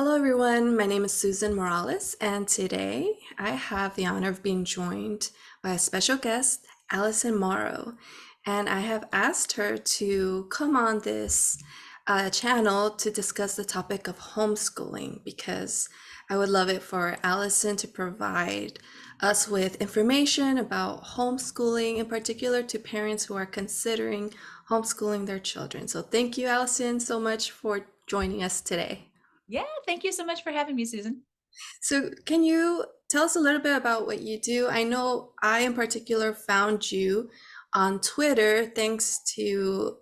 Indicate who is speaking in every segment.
Speaker 1: Hello, everyone. My name is Susan Morales, and today I have the honor of being joined by a special guest, Alison Morrow. And I have asked her to come on this channel to discuss the topic of homeschooling because I would love it for Alison to provide us with information about homeschooling, in particular to parents who are considering homeschooling their children. So, thank you, Alison, so much for joining us today.
Speaker 2: Yeah, thank you so much for having me, Susan.
Speaker 1: So, can you tell us a little bit about what you do? I know I, in particular, found you on Twitter thanks to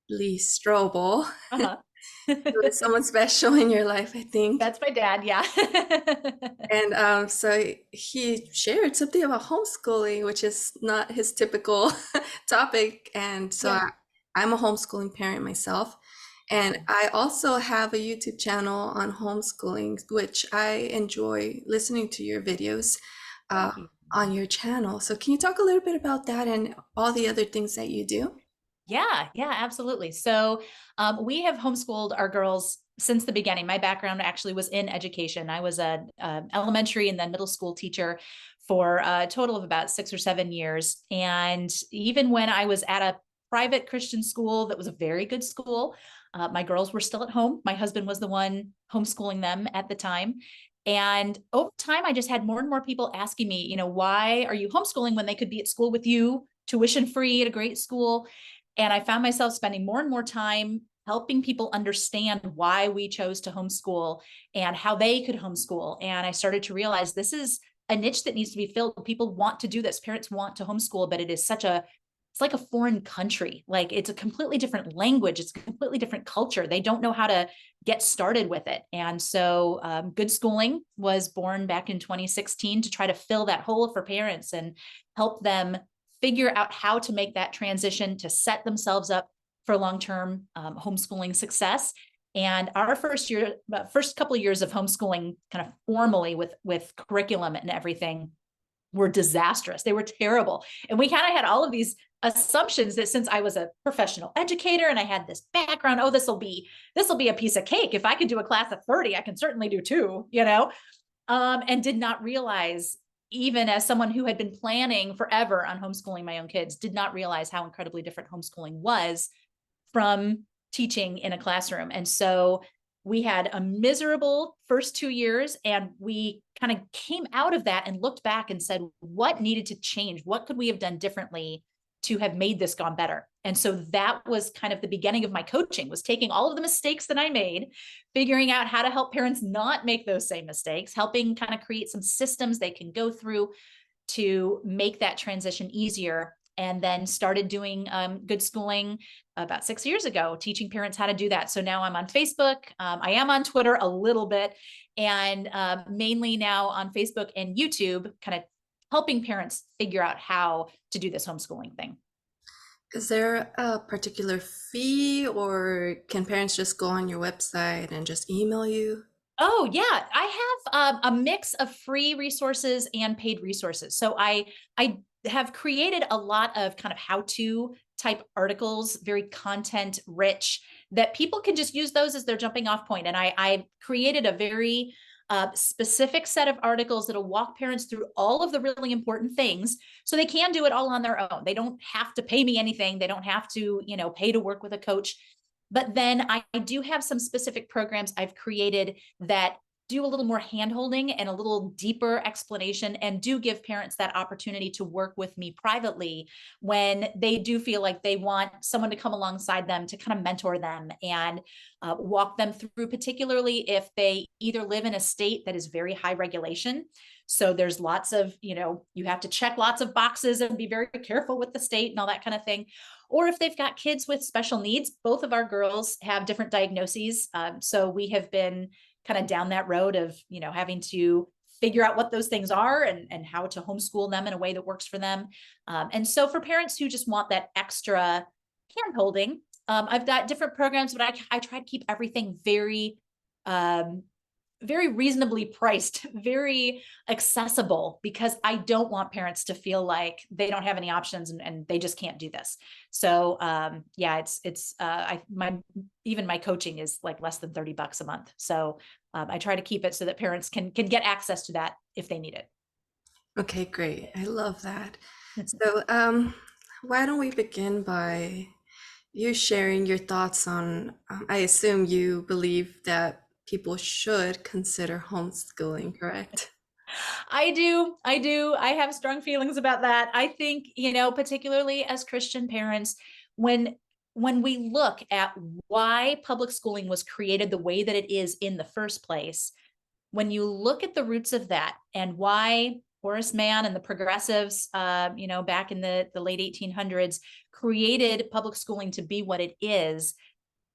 Speaker 1: Lee Strobel,
Speaker 2: Uh-huh.
Speaker 1: who is someone special in your life, I think.
Speaker 2: That's my dad, yeah.
Speaker 1: And so he shared something about homeschooling, which is not his typical topic. And so
Speaker 2: Yeah.
Speaker 1: I'm a homeschooling parent myself. And
Speaker 2: Awesome.
Speaker 1: I also have a YouTube channel on homeschooling, which I enjoy listening to your videos uh,
Speaker 2: Thank you.
Speaker 1: on your channel. So can you talk a little bit about that and all the other things that you do?
Speaker 2: Yeah, absolutely. So we have homeschooled our girls since the beginning. My background actually was in education. I was a elementary and then middle school teacher for a total of about 6 or 7 years. And even when I was at a private Christian school that was a very good school, my girls were still at home. My husband was the one homeschooling them at the time. And over time, I just had more and more people asking me, why are you homeschooling when they could be at school with you, tuition free at a great school? And I found myself spending more and more time helping people understand why we chose to homeschool and how they could homeschool. And I started to realize this is a niche that needs to be filled. People want to do this. Parents want to homeschool, but it's like a foreign country. Like it's a completely different language. It's a completely different culture. They don't know how to get started with it. And so Good Schooling was born back in 2016 to try to fill that hole for parents and help them figure out how to make that transition to set themselves up for long-term homeschooling success. And our first couple of years of homeschooling, kind of formally with curriculum and everything, were disastrous. They were terrible. And we kind of had all of these assumptions that since I was a professional educator and I had this background, oh, this will be a piece of cake. If I could do a class of 30, I can certainly do two. And did not realize, even as someone who had been planning forever on homeschooling my own kids, did not realize how incredibly different homeschooling was from teaching in a classroom. And so we had a miserable first 2 years, and we kind of came out of that and looked back and said, what needed to change? What could we have done differently to have made this gone better? And so that was kind of the beginning of my coaching, was taking all of the mistakes that I made, figuring out how to help parents not make those same mistakes, helping kind of create some systems they can go through to make that transition easier. And then started doing Good Schooling about 6 years ago, teaching parents how to do that. So now I'm on Facebook. I am on Twitter a little bit, and mainly now on Facebook and YouTube, kind of helping parents figure out how to do this homeschooling thing.
Speaker 1: Is there a particular fee, or can parents just go on your website and just email you?
Speaker 2: Oh yeah, I have a mix of free resources and paid resources. So I have created a lot of kind of how-to type articles, very content rich, that people can just use those as their jumping off point. And I created a very specific set of articles that'll walk parents through all of the really important things, so they can do it all on their own. They don't have to pay me anything. They don't have to, pay to work with a coach. But then I do have some specific programs I've created that do a little more handholding and a little deeper explanation, and do give parents that opportunity to work with me privately when they do feel like they want someone to come alongside them to kind of mentor them and walk them through, particularly if they either live in a state that is very high regulation. So there's lots of, you have to check lots of boxes and be very careful with the state and all that kind of thing. Or if they've got kids with special needs. Both of our girls have different diagnoses. So we have been kind of down that road of, having to figure out what those things are, and how to homeschool them in a way that works for them. And so for parents who just want that extra hand holding, I've got different programs, but I try to keep everything very very reasonably priced, very accessible, because I don't want parents to feel like they don't have any options and they just can't do this. So yeah, even my coaching is like less than $30 a month. So I try to keep it so that parents can get access to that if they need it.
Speaker 1: Okay, great. I love that. So, why don't we begin by you sharing your thoughts on, I assume you believe that people should consider homeschooling, correct?
Speaker 2: I do. I do. I have strong feelings about that. I think, particularly as Christian parents, when when we look at why public schooling was created the way that it is in the first place, when you look at the roots of that and why Horace Mann and the progressives, back in the late 1800s created public schooling to be what it is,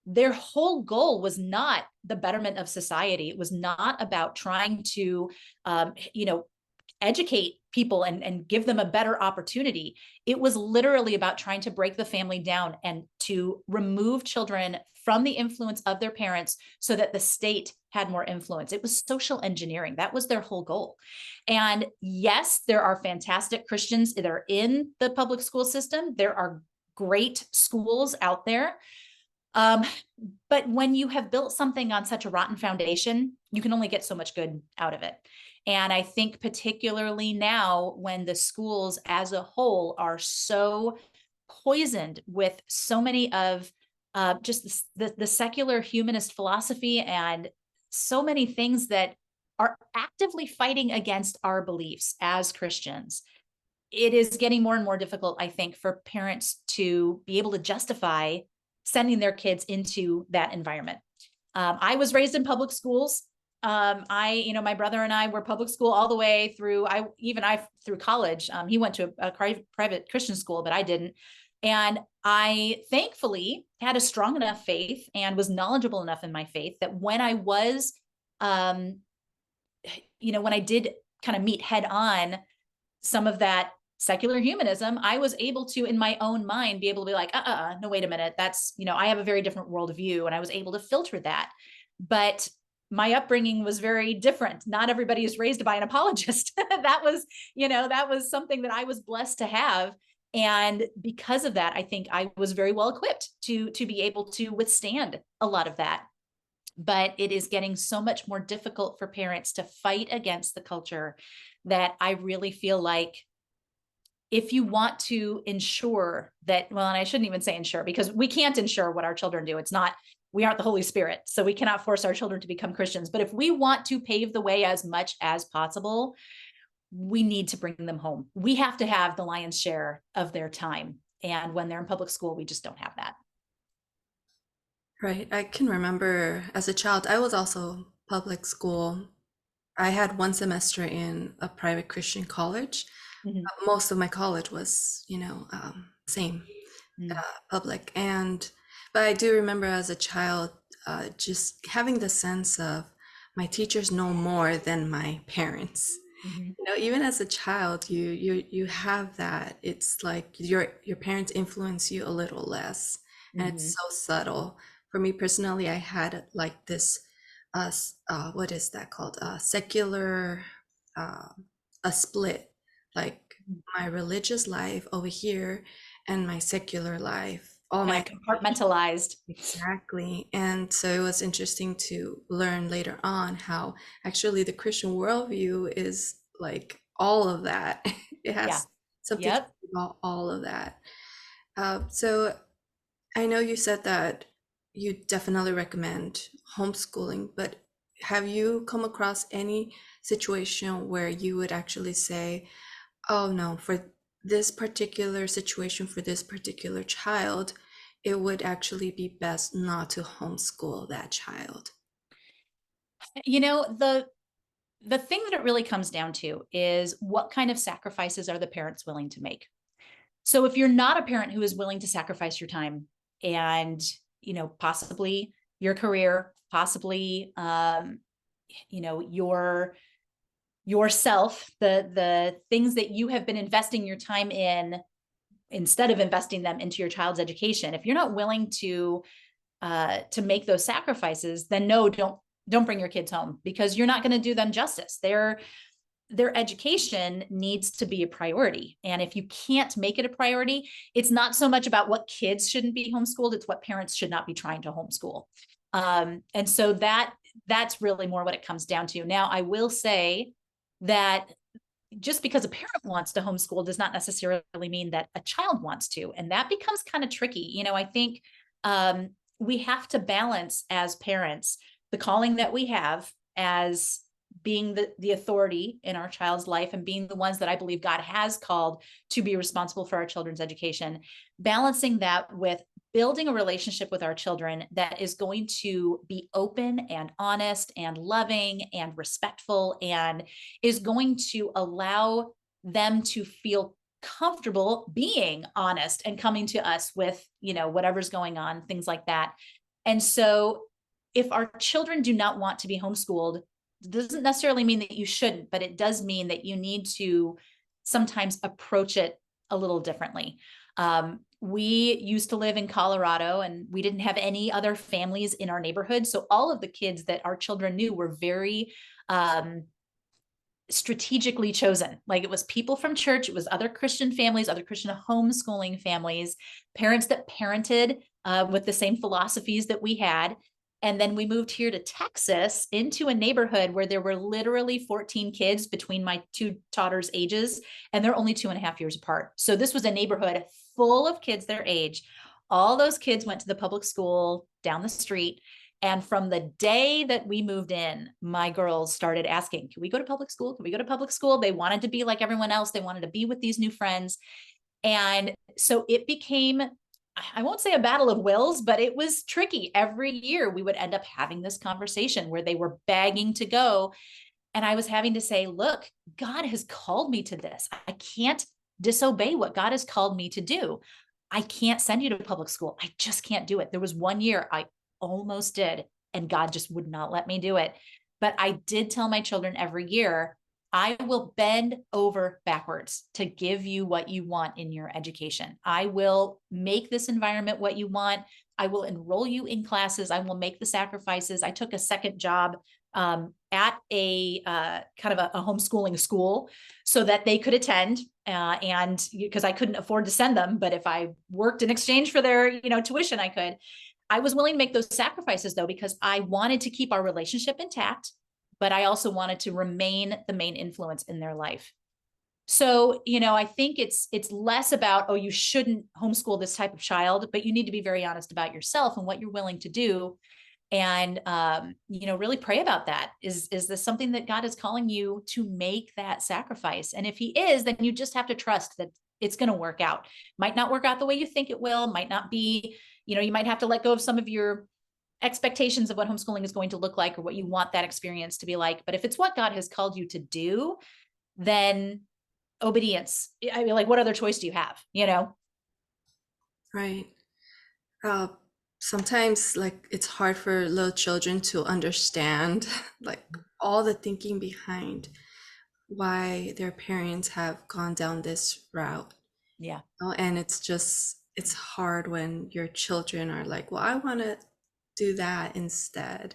Speaker 2: their whole goal was not the betterment of society. It was not about trying to, um, you know, educate people and give them a better opportunity. It was literally about trying to break the family down and to remove children from the influence of their parents so that the state had more influence. It was social engineering. That was their whole goal. And yes, there are fantastic Christians that are in the public school system. There are great schools out there. Um, but when you have built something on such a rotten foundation, you can only get so much good out of it. And I think particularly now when the schools as a whole are so poisoned with so many of just the secular humanist philosophy and so many things that are actively fighting against our beliefs as Christians, it is getting more and more difficult, I think, for parents to be able to justify sending their kids into that environment. I was raised in public schools. My brother and I were public school all the way through. I through college. He went to a private Christian school, but I didn't. And I thankfully had a strong enough faith and was knowledgeable enough in my faith that when I was, when I did kind of meet head on some of that secular humanism, I was able to, in my own mind, be able to be like, no, wait a minute. That's, I have a very different worldview. And I was able to filter that. But my upbringing was very different. Not everybody is raised by an apologist. That was something that I was blessed to have. And because of that, I think I was very well equipped to be able to withstand a lot of that. But it is getting so much more difficult for parents to fight against the culture that I really feel like if you want to ensure that, well, and I shouldn't even say ensure because we can't ensure what our children do. We aren't the Holy Spirit, so we cannot force our children to become Christians. But if we want to pave the way as much as possible, we need to bring them home. We have to have the lion's share of their time. And when they're in public school, we just don't have that.
Speaker 1: Right. I can remember as a child, I was also public school. I had one semester in a private Christian college.
Speaker 2: Mhm.
Speaker 1: Most of my college was, same
Speaker 2: Mm.
Speaker 1: public. But I do remember as a child, just having the sense of my teachers know more than my parents.
Speaker 2: Mhm.
Speaker 1: Even as a child, you have that. It's like your parents influence you a little less, and it's
Speaker 2: Mhm.
Speaker 1: so subtle. For me personally, I had like this, what is that called? Secular, uh, a split, like
Speaker 2: Mhm.
Speaker 1: my religious life over here and my secular life. All
Speaker 2: Kind
Speaker 1: my
Speaker 2: of compartmentalized.
Speaker 1: Exactly. And so it was interesting to learn later on how actually the Christian worldview is like all of that. It
Speaker 2: Yeah.
Speaker 1: has something to
Speaker 2: Yep.
Speaker 1: do about all of that. So I know you said that you definitely recommend homeschooling, but have you come across any situation where you would actually say, oh no, for this particular situation, for this particular child, it would actually be best not to homeschool that child?
Speaker 2: The thing that it really comes down to is what kind of sacrifices are the parents willing to make? So if you're not a parent who is willing to sacrifice your time and, possibly your career, possibly, yourself, the things that you have been investing your time in instead of investing them into your child's education, if you're not willing to make those sacrifices, then no, don't bring your kids home, because you're not going to do them justice. Their education needs to be a priority. And if you can't make it a priority, it's not so much about what kids shouldn't be homeschooled, it's what parents should not be trying to homeschool. And so that's really more what it comes down to. Now, I will say that just because a parent wants to homeschool does not necessarily mean that a child wants to. And that becomes kind of tricky. I think we have to balance as parents the calling that we have as being the authority in our child's life and being the ones that I believe God has called to be responsible for our children's education, balancing that with building a relationship with our children that is going to be open and honest and loving and respectful, and is going to allow them to feel comfortable being honest and coming to us with, whatever's going on, things like that. And so if our children do not want to be homeschooled, doesn't necessarily mean that you shouldn't, but it does mean that you need to sometimes approach it a little differently. We used to live in Colorado, and we didn't have any other families in our neighborhood. So all of the kids that our children knew were very strategically chosen. Like, it was people from church, it was other Christian families, other Christian homeschooling families, parents that parented with the same philosophies that we had. And then we moved here to Texas into a neighborhood where there were literally 14 kids between my two daughters' ages, and they're only 2.5 years apart. So this was a neighborhood full of kids their age. All those kids went to the public school down the street. And from the day that we moved in, my girls started asking, can we go to public school? Can we go to public school? They wanted to be like everyone else. They wanted to be with these new friends. And so it became, I won't say a battle of wills, but it was tricky. Every year we would end up having this conversation where they were begging to go. And I was having to say, look, God has called me to this. I can't disobey what God has called me to do. I can't send you to public school. I just can't do it. There was one year I almost did, and God just would not let me do it. But I did tell my children every year, I will bend over backwards to give you what you want in your education. I will make this environment what you want. I will enroll you in classes. I will make the sacrifices. I took a second job at a kind of a homeschooling school so that they could attend, and because I couldn't afford to send them, but if I worked in exchange for their tuition, I could. I was willing to make those sacrifices, though, because I wanted to keep our relationship intact, but I also wanted to remain the main influence in their life. So, I think it's less about, oh, you shouldn't homeschool this type of child, but you need to be very honest about yourself and what you're willing to do. And, really pray about that. Is this something that God is calling you to make that sacrifice? And if he is, then you just have to trust that it's going to work out. Might not work out the way you think it will, might not be, you might have to let go of some of your expectations of what homeschooling is going to look like or what you want that experience to be like. But if it's what God has called you to do, then obedience. I mean, like, what other choice do you have?
Speaker 1: Right. Uh, Sometimes like it's hard for little children to understand like all the thinking behind why their parents have gone down this route.
Speaker 2: Yeah.
Speaker 1: And it's hard when your children are like, well, I want to do that instead.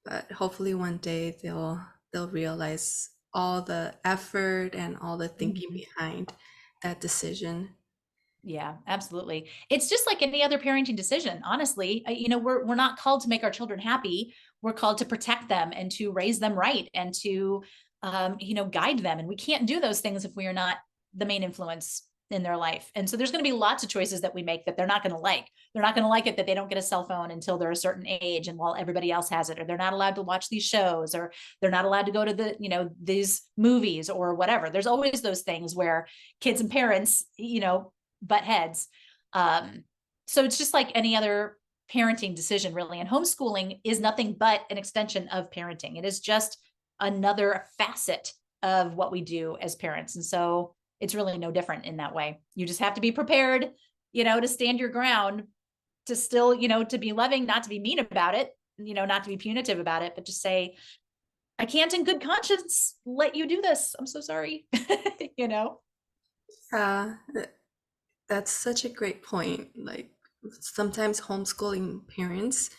Speaker 1: But hopefully one day they'll realize all the effort and all the thinking
Speaker 2: Mhm.
Speaker 1: behind that decision.
Speaker 2: Yeah, absolutely. It's just like any other parenting decision. Honestly, we're not called to make our children happy. We're called to protect them and to raise them right and to, guide them. And we can't do those things if we are not the main influence in their life. And so there's going to be lots of choices that we make that they're not going to like. They're not going to like it that they don't get a cell phone until they're a certain age and while everybody else has it, or they're not allowed to watch these shows, or they're not allowed to go to these movies or whatever. There's always those things where kids and parents, butt heads. So it's just like any other parenting decision, really. And homeschooling is nothing but an extension of parenting. It is just another facet of what we do as parents. And so it's really no different in that way. You just have to be prepared, to stand your ground, to still, to be loving, not to be mean about it, not to be punitive about it, but just say, I can't in good conscience let you do this. I'm so sorry, you know?
Speaker 1: Uh, that's such a great point. Like sometimes homeschooling parents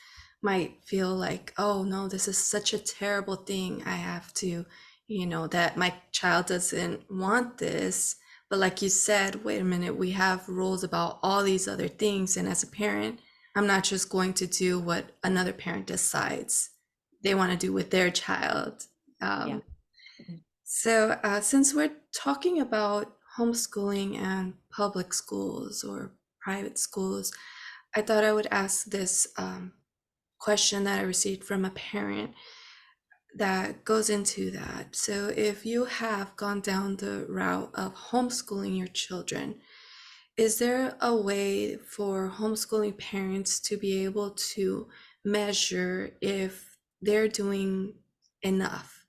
Speaker 1: might feel like, oh no, this is such a terrible thing. I have to, that my child doesn't want this. But like you said, wait a minute, we have rules about all these other things. And as a parent, I'm not just going to do what another parent decides they want to do with their child.
Speaker 2: Yeah.
Speaker 1: Um, so, since we're talking about homeschooling and public schools or private schools, I thought I would ask this question that I received from a parent that goes into that. So, if you have gone down the route of homeschooling your children, is there a way for homeschooling parents to be able to measure if they're doing enough?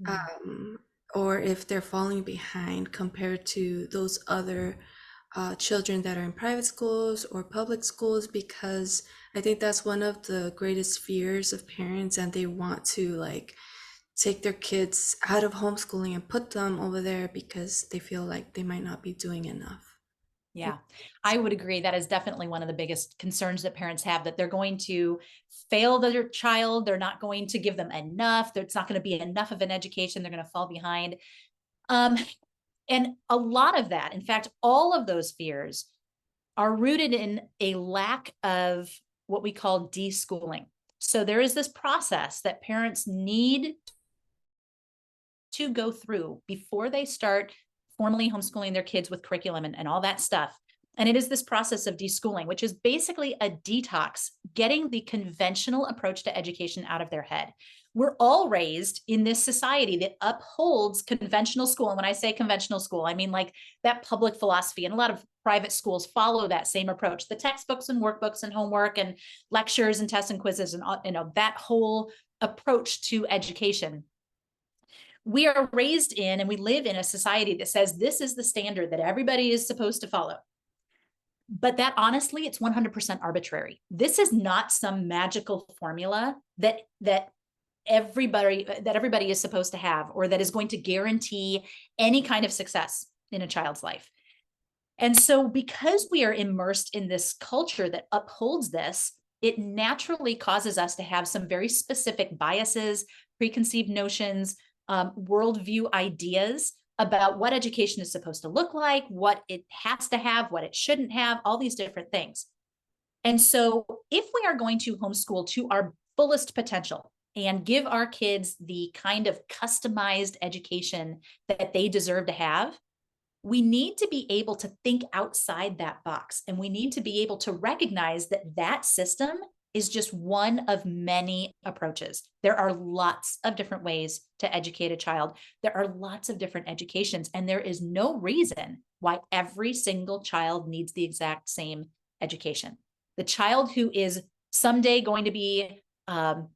Speaker 2: Mhm.
Speaker 1: um, or if they're falling behind compared to those other children that are in private schools or public schools, because I think that's one of the greatest fears of parents, and they want to like take their kids out of homeschooling and put them over there because they feel like they might not be doing enough.
Speaker 2: Yeah, I would agree. That is definitely one of the biggest concerns that parents have, that they're going to fail their child. They're not going to give them enough. It's not going to be enough of an education. They're going to fall behind. Um, and a lot of that, in fact, all of those fears are rooted in a lack of what we call deschooling. So there is this process that parents need to go through before they start formally homeschooling their kids with curriculum and all that stuff. And it is this process of deschooling, which is basically a detox, getting the conventional approach to education out of their head. We're all raised in this society that upholds conventional school. And when I say conventional school, I mean like that public philosophy. And a lot of private schools follow that same approach. The textbooks and workbooks and homework and lectures and tests and quizzes and that whole approach to education. We are raised in and we live in a society that says this is the standard that everybody is supposed to follow. But that honestly, it's 100% arbitrary. This is not some magical formula that everybody is supposed to have, or that is going to guarantee any kind of success in a child's life. And so because we are immersed in this culture that upholds this, it naturally causes us to have some very specific biases, preconceived notions, worldview ideas about what education is supposed to look like, what it has to have, what it shouldn't have, all these different things. And so if we are going to homeschool to our fullest potential and give our kids the kind of customized education that they deserve to have, we need to be able to think outside that box, and we need to be able to recognize that that system is just one of many approaches. There are lots of different ways to educate a child. There are lots of different educations, and there is no reason why every single child needs the exact same education. The child who is someday going to be, an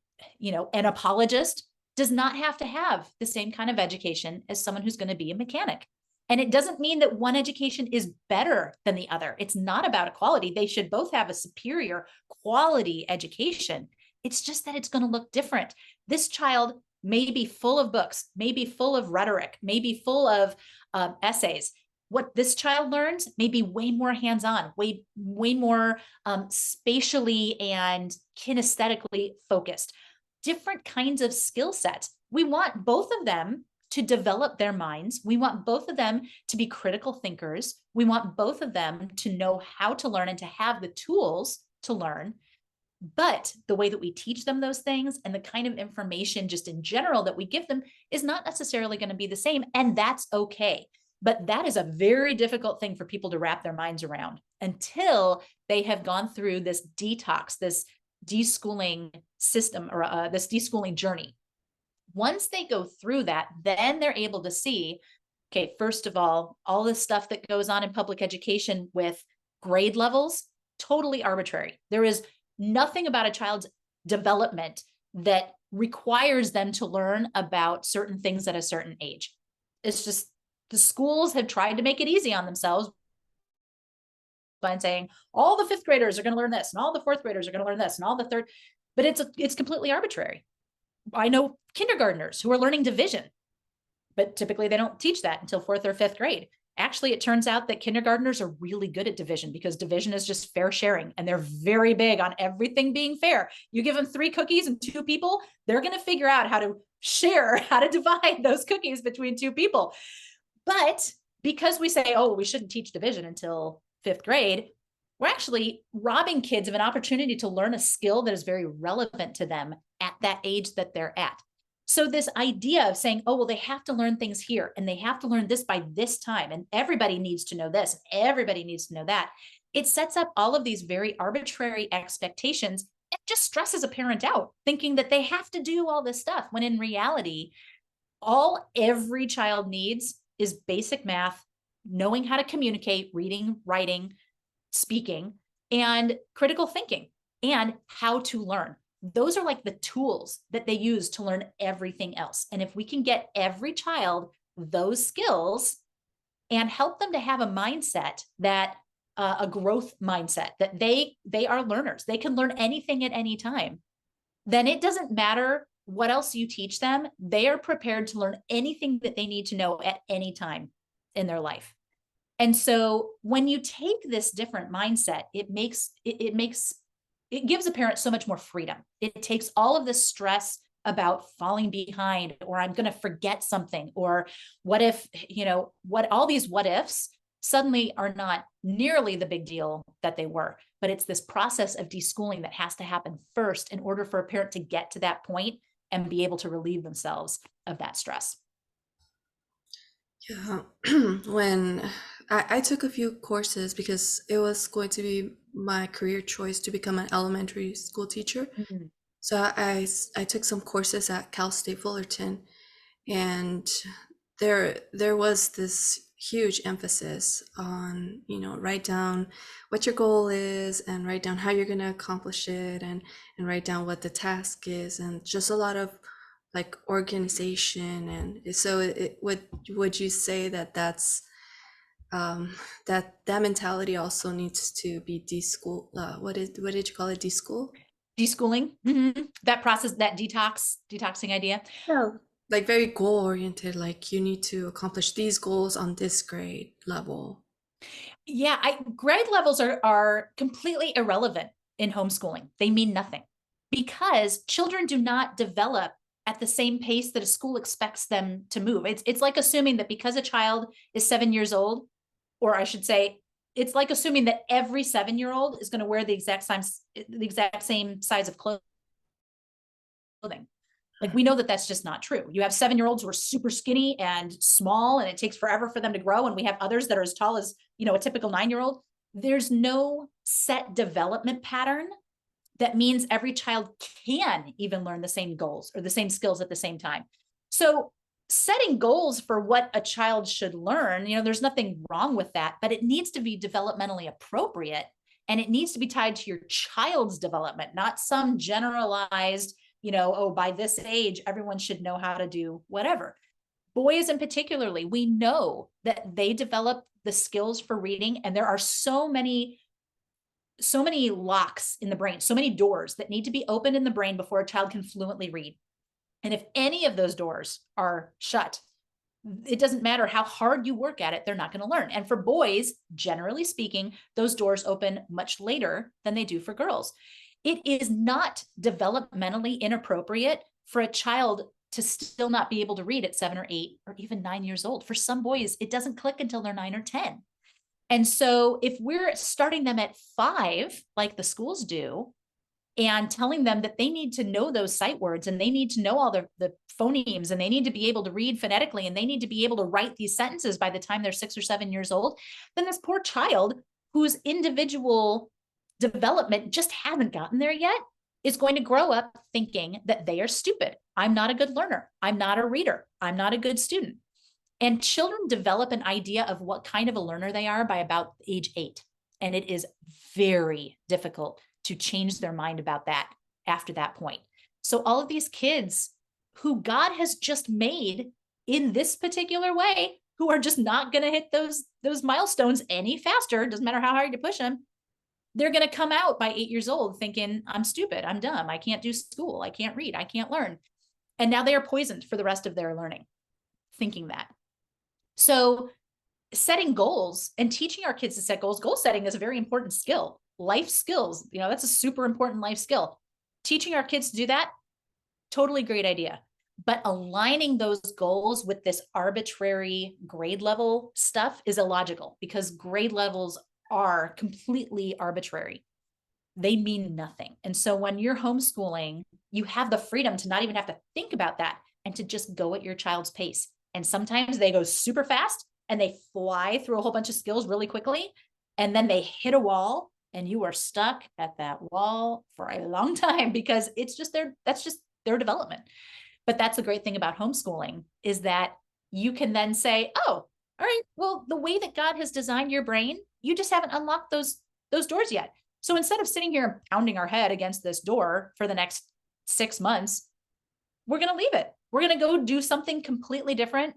Speaker 2: apologist does not have to have the same kind of education as someone who's going to be a mechanic. And it doesn't mean that one education is better than the other. It's not about equality. They should both have a superior quality education. It's just that it's going to look different. This child may be full of books, may be full of rhetoric, may be full of essays. What this child learns may be way more hands-on, way more spatially and kinesthetically focused. Different kinds of skill sets. We want both of them to develop their minds. We want both of them to be critical thinkers. We want both of them to know how to learn and to have the tools to learn. But the way that we teach them those things and the kind of information just in general that we give them is not necessarily going to be the same. And that's okay. But that is a very difficult thing for people to wrap their minds around until they have gone through this detox, this deschooling system, or this deschooling journey. Once they go through that, then they're able to see, okay, first of all this stuff that goes on in public education with grade levels, totally arbitrary. There is nothing about a child's development that requires them to learn about certain things at a certain age. It's just the schools have tried to make it easy on themselves by saying all the fifth graders are going to learn this and all the fourth graders are going to learn this and all the third, but it's completely arbitrary. I know kindergartners who are learning division, but typically they don't teach that until fourth or fifth grade. Actually, it turns out that kindergartners are really good at division because division is just fair sharing, and they're very big on everything being fair. You give them 3 cookies and 2 people, they're going to figure out how to share, how to divide those cookies between 2 people. But because we say, oh, we shouldn't teach division until 5th grade, we're actually robbing kids of an opportunity to learn a skill that is very relevant to them at that age that they're at. So this idea of saying, oh, well, they have to learn things here and they have to learn this by this time, and everybody needs to know this, everybody needs to know that, it sets up all of these very arbitrary expectations and just stresses a parent out, thinking that they have to do all this stuff, when in reality, all every child needs is basic math, knowing how to communicate, reading, writing, speaking, and critical thinking, and how to learn. Those are like the tools that they use to learn everything else. And if we can get every child those skills and help them to have a mindset that a growth mindset, that they are learners, they can learn anything at any time, then it doesn't matter what else you teach them. They are prepared to learn anything that they need to know at any time in their life. And so when you take this different mindset, it gives a parent so much more freedom. It takes all of this stress about falling behind, or I'm going to forget something, or what if, what all these what ifs suddenly are not nearly the big deal that they were. But it's this process of deschooling that has to happen first in order for a parent to get to that point and be able to relieve themselves of that stress.
Speaker 1: Yeah, when I took a few courses because it was going to be my career choice to become an elementary school teacher.
Speaker 2: Mm-hmm.
Speaker 1: So I took some courses at Cal State Fullerton, and there was this huge emphasis on, write down what your goal is and write down how you're going to accomplish it, and write down what the task is, and just a lot of like organization. And so would you say that that's that mentality also needs to be deschool, what did you call it, deschool?
Speaker 2: Deschooling, mm-hmm. That process, that detoxing idea.
Speaker 1: Yeah, like very goal oriented, like you need to accomplish these goals on this grade level.
Speaker 2: Yeah, grade levels are completely irrelevant in homeschooling. They mean nothing because children do not develop at the same pace that a school expects them to move. It's like assuming that because a child is 7 years old, or I should say, it's like assuming that every 7-year-old is going to wear the exact same size of clothing. Like, we know that that's just not true. You have 7-year-olds who are super skinny and small, and it takes forever for them to grow. And we have others that are as tall as, a typical 9-year-old. There's no set development pattern that means every child can even learn the same goals or the same skills at the same time. So setting goals for what a child should learn, there's nothing wrong with that, but it needs to be developmentally appropriate, and it needs to be tied to your child's development, not some generalized, oh, by this age, everyone should know how to do whatever. Boys in particularly, we know that they develop the skills for reading, and there are so many locks in the brain, so many doors that need to be opened in the brain before a child can fluently read. And if any of those doors are shut, it doesn't matter how hard you work at it, they're not going to learn. And for boys, generally speaking, those doors open much later than they do for girls. It is not developmentally inappropriate for a child to still not be able to read at 7 or 8 or even 9 years old. For some boys, it doesn't click until they're 9 or 10. And so if we're starting them at 5, like the schools do, and telling them that they need to know those sight words, and they need to know all the phonemes, and they need to be able to read phonetically, and they need to be able to write these sentences by the time they're 6 or 7 years old, then this poor child whose individual development just hasn't gotten there yet is going to grow up thinking that they are stupid. I'm not a good learner. I'm not a reader. I'm not a good student. And children develop an idea of what kind of a learner they are by about age 8. And it is very difficult to change their mind about that after that point. So all of these kids who God has just made in this particular way, who are just not going to hit those milestones any faster, doesn't matter how hard you push them, they're going to come out by 8 years old thinking, I'm stupid, I'm dumb, I can't do school, I can't read, I can't learn. And now they are poisoned for the rest of their learning, thinking that. So setting goals and teaching our kids to set goals. Goal setting is a very important skill. Life skills, that's a super important life skill. Teaching our kids to do that, totally great idea. But aligning those goals with this arbitrary grade level stuff is illogical, because grade levels are completely arbitrary. They mean nothing. And so when you're homeschooling, you have the freedom to not even have to think about that and to just go at your child's pace. And sometimes they go super fast and they fly through a whole bunch of skills really quickly. And then they hit a wall and you are stuck at that wall for a long time, because that's just their development. But that's the great thing about homeschooling, is that you can then say, oh, all right, well, the way that God has designed your brain, you just haven't unlocked those doors yet. So instead of sitting here pounding our head against this door for the next 6 months, we're going to leave it. We're going to go do something completely different.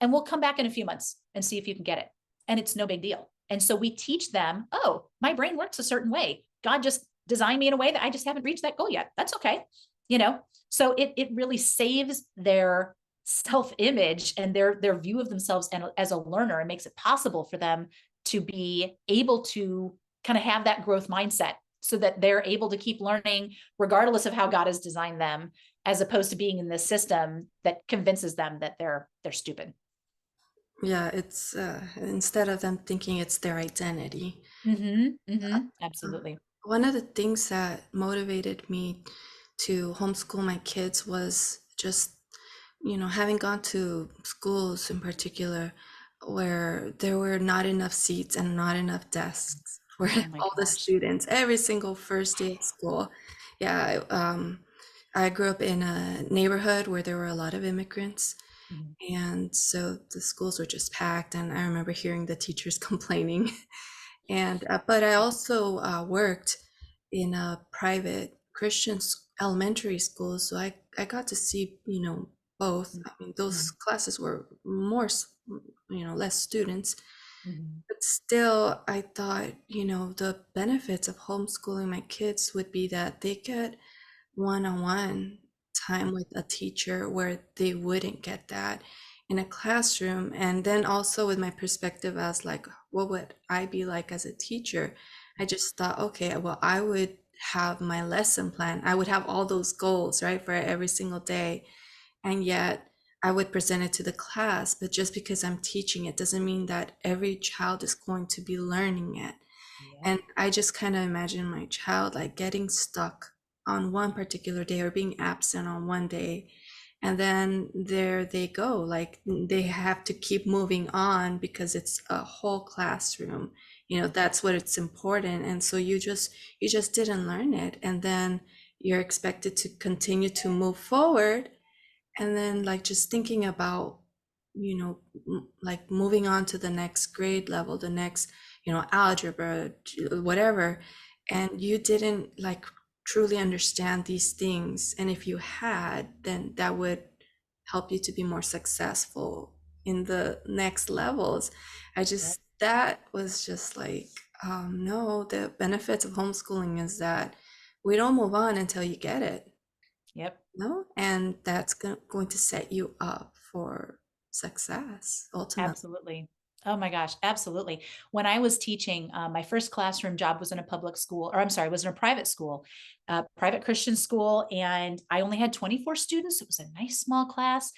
Speaker 2: And we'll come back in a few months and see if you can get it. And it's no big deal. And so we teach them, oh, my brain works a certain way. God just designed me in a way that I just haven't reached that goal yet. That's okay. So it really saves their self-image and their view of themselves and as a learner, and makes it possible for them to be able to kind of have that growth mindset, so that they're able to keep learning regardless of how God has designed them, as opposed to being in this system that convinces them that they're stupid.
Speaker 1: Yeah, it's instead of them thinking it's their identity.
Speaker 2: Absolutely.
Speaker 1: One of the things that motivated me to homeschool my kids was just, having gone to schools in particular where there were not enough seats and not enough desks for
Speaker 2: Oh my
Speaker 1: all the
Speaker 2: gosh.
Speaker 1: students every single first day of school. Yeah, I grew up in a neighborhood where there were a lot of immigrants.
Speaker 2: Mhm.
Speaker 1: And so the schools were just packed, and I remember hearing the teachers complaining. And but I also worked in a private Christian elementary school, so I got to see, both. I mean, those
Speaker 2: Mhm.
Speaker 1: classes were more, less students,
Speaker 2: Mhm.
Speaker 1: but still, I thought, the benefits of homeschooling my kids would be that they get one-on-one time with a teacher where they wouldn't get that in a classroom. And then also with my perspective as like, what would I be like as a teacher? I just thought, okay, well, I would have my lesson plan. I would have all those goals, right, for every single day. And yet I would present it to the class. But just because I'm teaching it doesn't mean that every child is going to be learning it.
Speaker 2: Yep.
Speaker 1: And I just kind of imagine my child like getting stuck on one particular day or being absent on one day. And then there they go. Like they have to keep moving on because it's a whole classroom. That's what it's important. And so you just didn't learn it. And then you're expected to continue to move forward, and then like just thinking about like moving on to the next grade level, the next algebra, whatever, and you didn't like truly understand these things. And if you had, then that would help you to be more successful in the next levels.
Speaker 2: Yep.
Speaker 1: That was just like, no, the benefits of homeschooling is that we don't move on until you get it.
Speaker 2: Yep.
Speaker 1: No, and that's going to set you up for success ultimately.
Speaker 2: Absolutely. Oh my gosh, absolutely. When I was teaching, my first classroom job was in a public school, or I'm sorry, was in a private school, private Christian school, and I only had 24 students. It was a nice small class.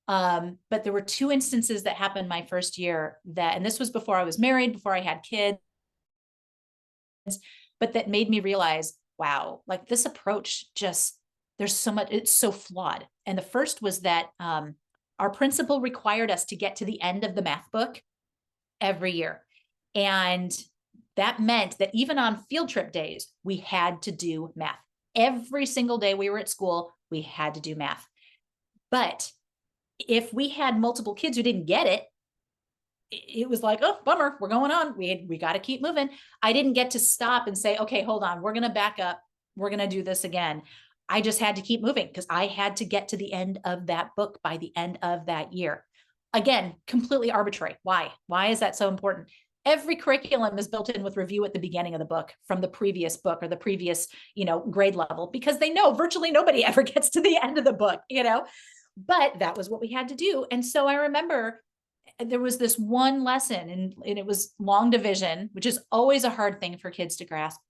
Speaker 2: But there were two instances that happened my first year and this was before I was married, before I had kids, but that made me realize, wow, like this approach just, there's so much, it's so flawed. And the first was that our principal required us to get to the end of the math book every year. And that meant that even on field trip days, we had to do math. Every single day we were at school, we had to do math. But if we had multiple kids who didn't get it, it was like, oh, bummer, we're going on. We got to keep moving. I didn't get to stop and say, okay, hold on, we're going to back up. We're going to do this again. I just had to keep moving because I had to get to the end of that book by the end of that year. Again, completely arbitrary. Why? Why is that so important? Every curriculum is built in with review at the beginning of the book from the previous book or the previous, grade level, because they know virtually nobody ever gets to the end of the book. But that was what we had to do. And so I remember there was this one lesson, and it was long division, which is always a hard thing for kids to grasp.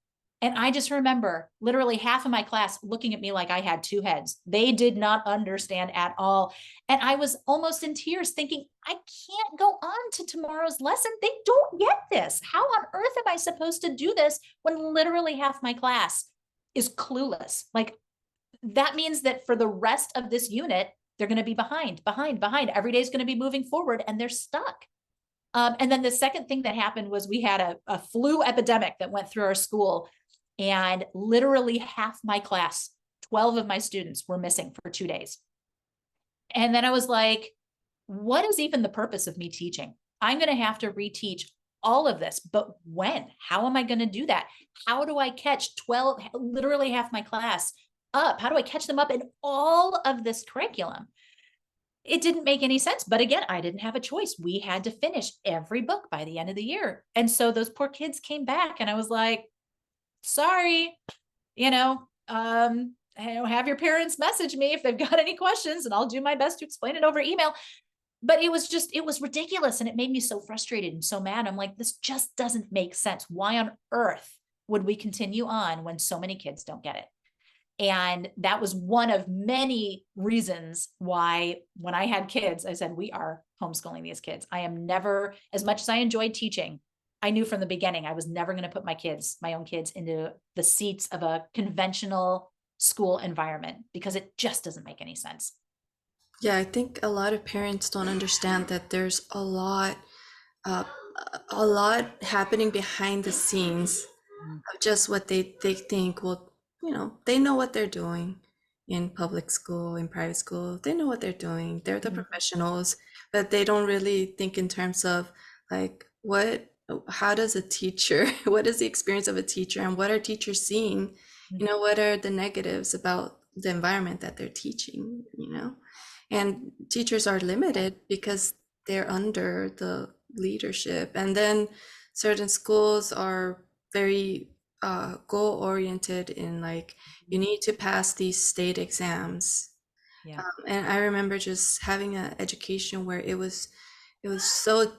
Speaker 2: And I just remember literally half of my class looking at me like I had two heads. They did not understand at all. And I was almost in tears thinking, I can't go on to tomorrow's lesson. They don't get this. How on earth am I supposed to do this when literally half my class is clueless? Like, that means that for the rest of this unit, they're going to be behind, behind, behind. Every day is going to be moving forward and they're stuck. And then the second thing that happened was we had a flu epidemic that went through our school, and literally half my class, 12 of my students, were missing for 2 days. And then I was like, what is even the purpose of me teaching? I'm going to have to reteach all of this, but when? How am I going to do that? How do I catch 12, literally half my class up? How do I catch them up in all of this curriculum? It didn't make any sense. But again, I didn't have a choice. We had to finish every book by the end of the year. And so those poor kids came back and I was like, sorry, you know, have your parents message me if they've got any questions and I'll do my best to explain it over email. But it was ridiculous. And it made me so frustrated and so mad. I'm like, this just doesn't make sense. Why on earth would we continue on when so many kids don't get it? And that was one of many reasons why, when I had kids, I said, we are homeschooling these kids. I am never, as much as I enjoyed teaching, I knew from the beginning I was never going to put my own kids into the seats of a conventional school environment because it just doesn't make any sense.
Speaker 1: Yeah, I think a lot of parents don't understand that there's uh, a lot happening behind the scenes
Speaker 2: Mm.
Speaker 1: of just what they think. Well, they know what they're doing in public school, in private school. They know what they're doing. They're the
Speaker 2: Mhm.
Speaker 1: professionals, but they don't really think in terms of like how does a teacher, what is the experience of a teacher, and what are teachers seeing? What are the negatives about the environment that they're teaching? And teachers are limited because they're under the leadership. And then certain schools are very goal oriented in like you need to pass these state exams.
Speaker 2: Yeah.
Speaker 1: And I remember just having an education where it was so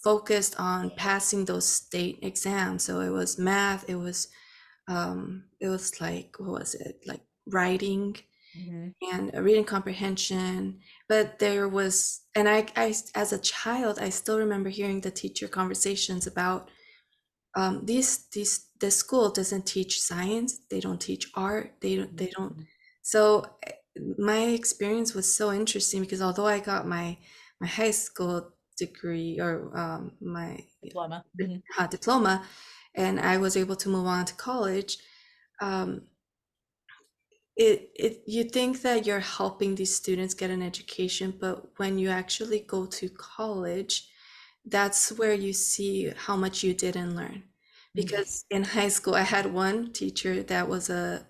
Speaker 1: focused on passing those state exams. So it was math, it was like, what was it, like writing
Speaker 2: Mhm.
Speaker 1: and reading comprehension. But there was, and I as a child, I still remember hearing the teacher conversations about this school doesn't teach science, they don't teach art, they don't.
Speaker 2: Mhm.
Speaker 1: So my experience was so interesting because although I got my high school degree or my
Speaker 2: Diploma. Mhm.
Speaker 1: diploma, and I was able to move on to college. um, you think that you're helping these students get an education, but when you actually go to college, that's where you see how much you didn't learn.
Speaker 2: Mhm.
Speaker 1: Because in high school, I had one teacher that was the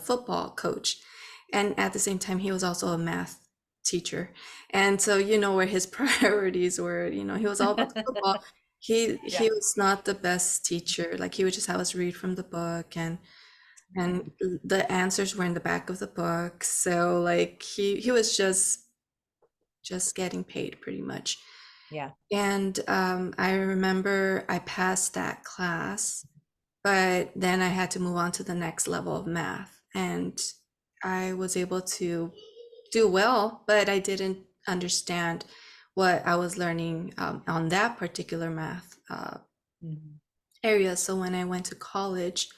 Speaker 1: football coach, and at the same time, he was also a math teacher. And so where his priorities were. He was all about the football. He
Speaker 2: Yeah.
Speaker 1: was not the best teacher. Like he would just have us read from the book, and the answers were in the back of the book. So like he was just getting paid pretty much.
Speaker 2: Yeah.
Speaker 1: And I remember I passed that class, but then I had to move on to the next level of math, and I was able to do well, but I didn't understand what I was learning on that particular math
Speaker 2: Mhm.
Speaker 1: area. So when I went to college,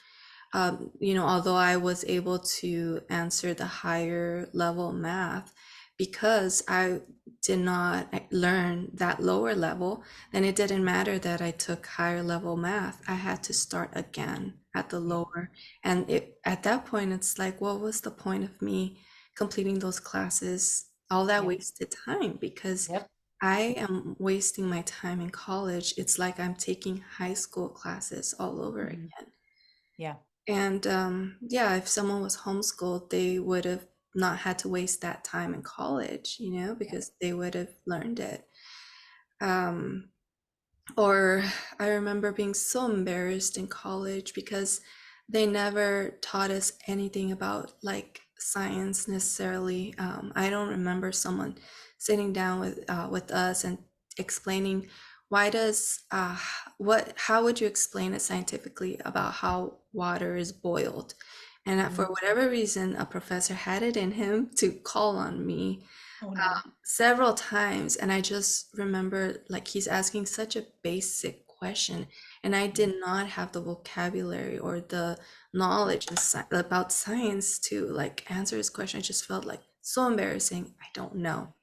Speaker 1: although I was able to answer the higher level math because I did not learn that lower level, then it didn't matter that I took higher level math. I had to start again at the
Speaker 2: Yeah.
Speaker 1: lower. And at that point, it's like, what was the point of me completing those classes, all that
Speaker 2: Yeah.
Speaker 1: wasted time? Because
Speaker 2: Yep.
Speaker 1: I am wasting my time in college. It's like I'm taking high school classes all over
Speaker 2: Mhm.
Speaker 1: again.
Speaker 2: Yeah.
Speaker 1: And yeah, if someone was homeschooled, they would have not had to waste that time in college,
Speaker 2: Yeah.
Speaker 1: because they would have learned it. Um, or I remember being so embarrassed in college because they never taught us anything about like science necessarily. I don't remember someone sitting down with us and explaining why does what how would you explain it scientifically about how water is boiled? And for
Speaker 2: Mhm.
Speaker 1: whatever reason, a professor had it in him to call on me
Speaker 2: Oh no.
Speaker 1: several times, and I just remember like he's asking such a basic question, and I
Speaker 2: Mhm.
Speaker 1: did not have the vocabulary or the knowledge in about science to like answer his question. I just felt like so embarrassing. I don't know.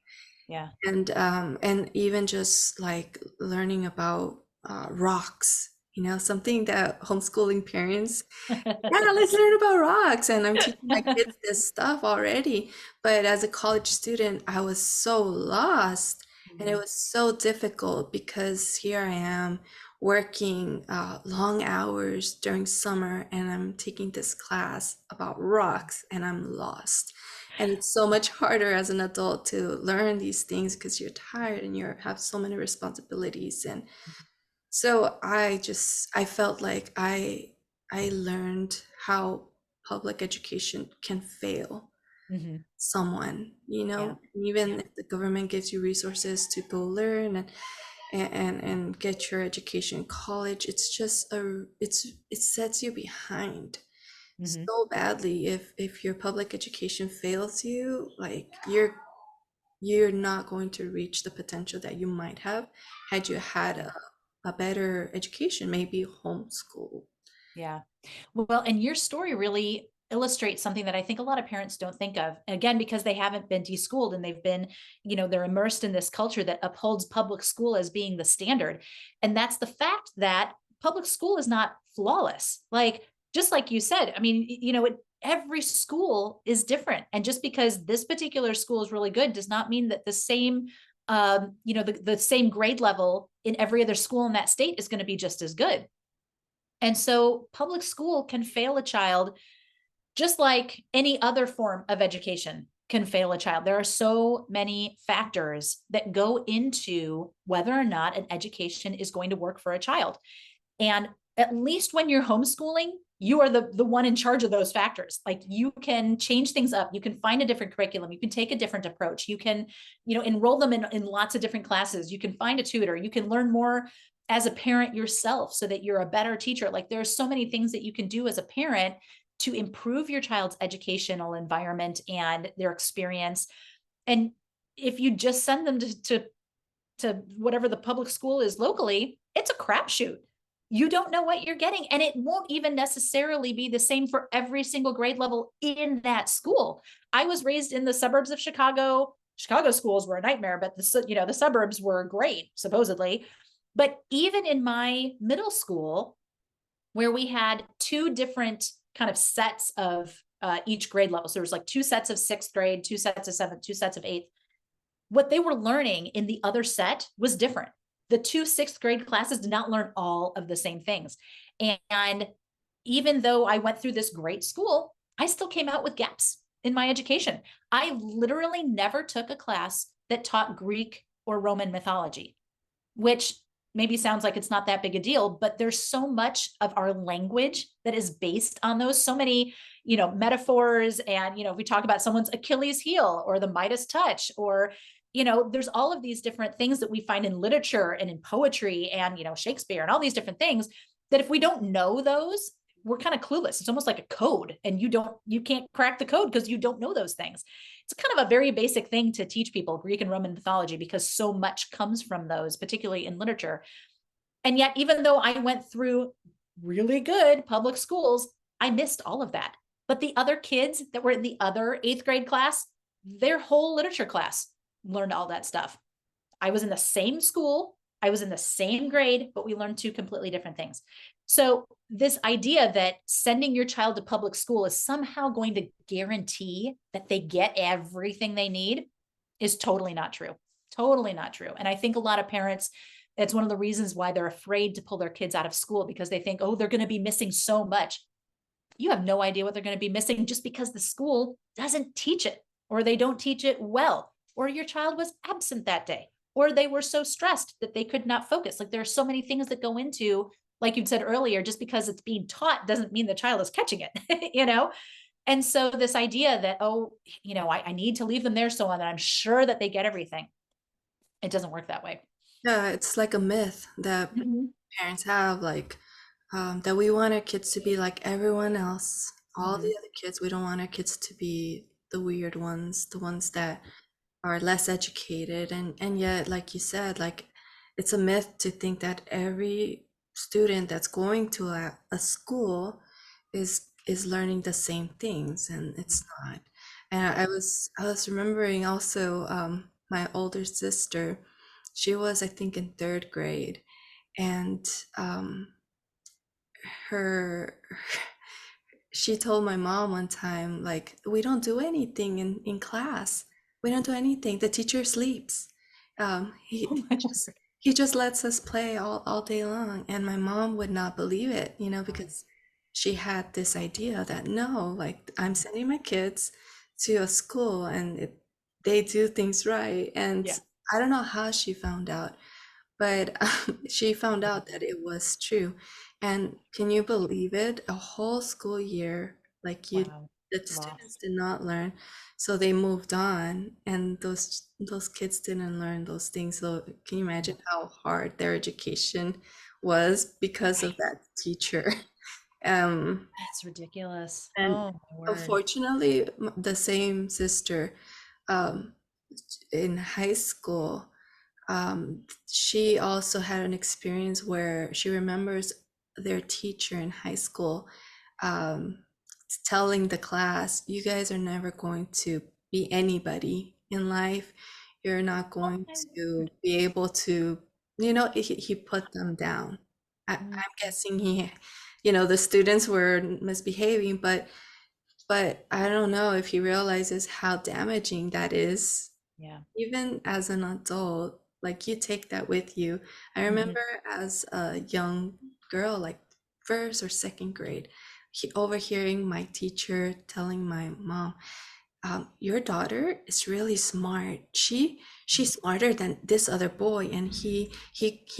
Speaker 2: Yeah.
Speaker 1: And even just like learning about rocks, you know, something that homeschooling parents, yeah, let's learn about rocks. And I'm teaching my kids this stuff already. But as a college student, I was so lost and it
Speaker 2: Mhm.
Speaker 1: was so difficult because here I am working long hours during summer and I'm taking this class about rocks and I'm lost. And it's so much harder as an adult to learn these things because you're tired and you have so many responsibilities. And so I felt like I learned how public education can fail
Speaker 2: Mhm.
Speaker 1: someone, you
Speaker 2: Yeah.
Speaker 1: know, even
Speaker 2: Yeah.
Speaker 1: if the government gives you resources to go learn and get your education in college, it's just it sets you behind
Speaker 2: Mhm.
Speaker 1: so badly if your public education fails you, like you're not going to reach the potential that you might have had you had
Speaker 2: Yeah.
Speaker 1: a better education, maybe homeschool.
Speaker 2: Yeah. Well, and your story really illustrates something that I think a lot of parents don't think of. Again, because they haven't been deschooled and they've been, they're immersed in this culture that upholds public school as being the standard. And that's the fact that public school is not flawless. Like, just like you said, I mean, every school is different. And just because this particular school is really good does not mean that the same, the same grade level in every other school in that state is going to be just as good. And so public school can fail a child just like any other form of education can fail a child. There are so many factors that go into whether or not an education is going to work for a child. And at least when you're homeschooling, you are the one in charge of those factors. Like, you can change things up. You can find a different curriculum. You can take a different approach. You can, enroll them in lots of different classes. You can find a tutor. You can learn more as a parent yourself so that you're a better teacher. Like, there are so many things that you can do as a parent to improve your child's educational environment and their experience. And if you just send them to whatever the public school is locally, it's a crapshoot. You don't know what you're getting, and it won't even necessarily be the same for every single grade level in that school. I was raised in the suburbs of Chicago. Chicago schools were a nightmare, but the suburbs were great, supposedly. But even in my middle school, where we had two different kind of sets of each grade level, so there was like two sets of sixth grade, two sets of seventh, two sets of eighth, what they were learning in the other set was different. The two sixth grade classes did not learn all of the same things. And even though I went through this great school, I still came out with gaps in my education. I literally never took a class that taught Greek or Roman mythology, which maybe sounds like it's not that big a deal, but there's so much of our language that is based on those, so many, metaphors. And, if we talk about someone's Achilles heel or the Midas touch, or, there's all of these different things that we find in literature and in poetry and, Shakespeare and all these different things that if we don't know those, we're kind of clueless. It's almost like a code, and you can't crack the code because you don't know those things. It's kind of a very basic thing to teach people Greek and Roman mythology because so much comes from those, particularly in literature. And yet, even though I went through really good public schools, I missed all of that. But the other kids that were in the other eighth grade class, their whole literature class learned all that stuff. I was in the same school, I was in the same grade, but we learned two completely different things. So, this idea that sending your child to public school is somehow going to guarantee that they get everything they need is totally not true. Totally not true. And I think a lot of parents, it's one of the reasons why they're afraid to pull their kids out of school, because they think, oh, they're going to be missing so much. You have no idea what they're going to be missing just because the school doesn't teach it, or they don't teach it well, or your child was absent that day, or they were so stressed that they could not focus. Like, there are so many things that go into, like you said earlier, just because it's being taught doesn't mean the child is catching it, you know? And so this idea that, oh, I need to leave them there so that I'm sure that they get everything, it doesn't work that way.
Speaker 1: Yeah, it's like a myth that
Speaker 2: Mhm.
Speaker 1: parents have, like that we want our kids to be like everyone else, all
Speaker 2: Mhm.
Speaker 1: the other kids. We don't want our kids to be the weird ones, the ones that are less educated. And yet, like you said, like it's a myth to think that every student that's going to a school is learning the same things, and it's not. And I was remembering also my older sister. She was, I think, in third grade, and um, her she told my mom one time, like, we don't do anything in class. We don't do anything. The teacher sleeps.
Speaker 2: Oh
Speaker 1: He
Speaker 2: my
Speaker 1: just
Speaker 2: word.
Speaker 1: he just lets us play all day long. And my mom would not believe it,
Speaker 2: Wow.
Speaker 1: because she had this idea that no, like I'm sending my kids to a school and they do things right. And
Speaker 2: Yeah.
Speaker 1: I don't know how she found out, but she found out that it was true. And can you believe it? A whole school year, like
Speaker 2: Wow.
Speaker 1: the students
Speaker 2: Lost.
Speaker 1: did not learn, so they moved on, and those kids didn't learn those things. So can you
Speaker 2: Mm.
Speaker 1: imagine how hard their education was because of
Speaker 2: Right.
Speaker 1: that teacher? Um,
Speaker 2: That's ridiculous.
Speaker 1: and
Speaker 2: Oh my word.
Speaker 1: unfortunately, the same sister, um, in high school, she also had an experience where she remembers their teacher in high school um, telling the class, "You guys are never going to be anybody in life. You're not
Speaker 2: Oh
Speaker 1: going
Speaker 2: my
Speaker 1: to
Speaker 2: word.
Speaker 1: be able to," he put them down.
Speaker 2: Mm.
Speaker 1: I'm guessing the students were misbehaving, but I don't know if he realizes how damaging that is.
Speaker 2: Yeah.
Speaker 1: Even as an adult, like you take that with you. I
Speaker 2: Mhm.
Speaker 1: remember as a young girl, like first or second grade, overhearing my teacher telling my mom, "Your daughter is really smart. She's smarter than this other boy, and he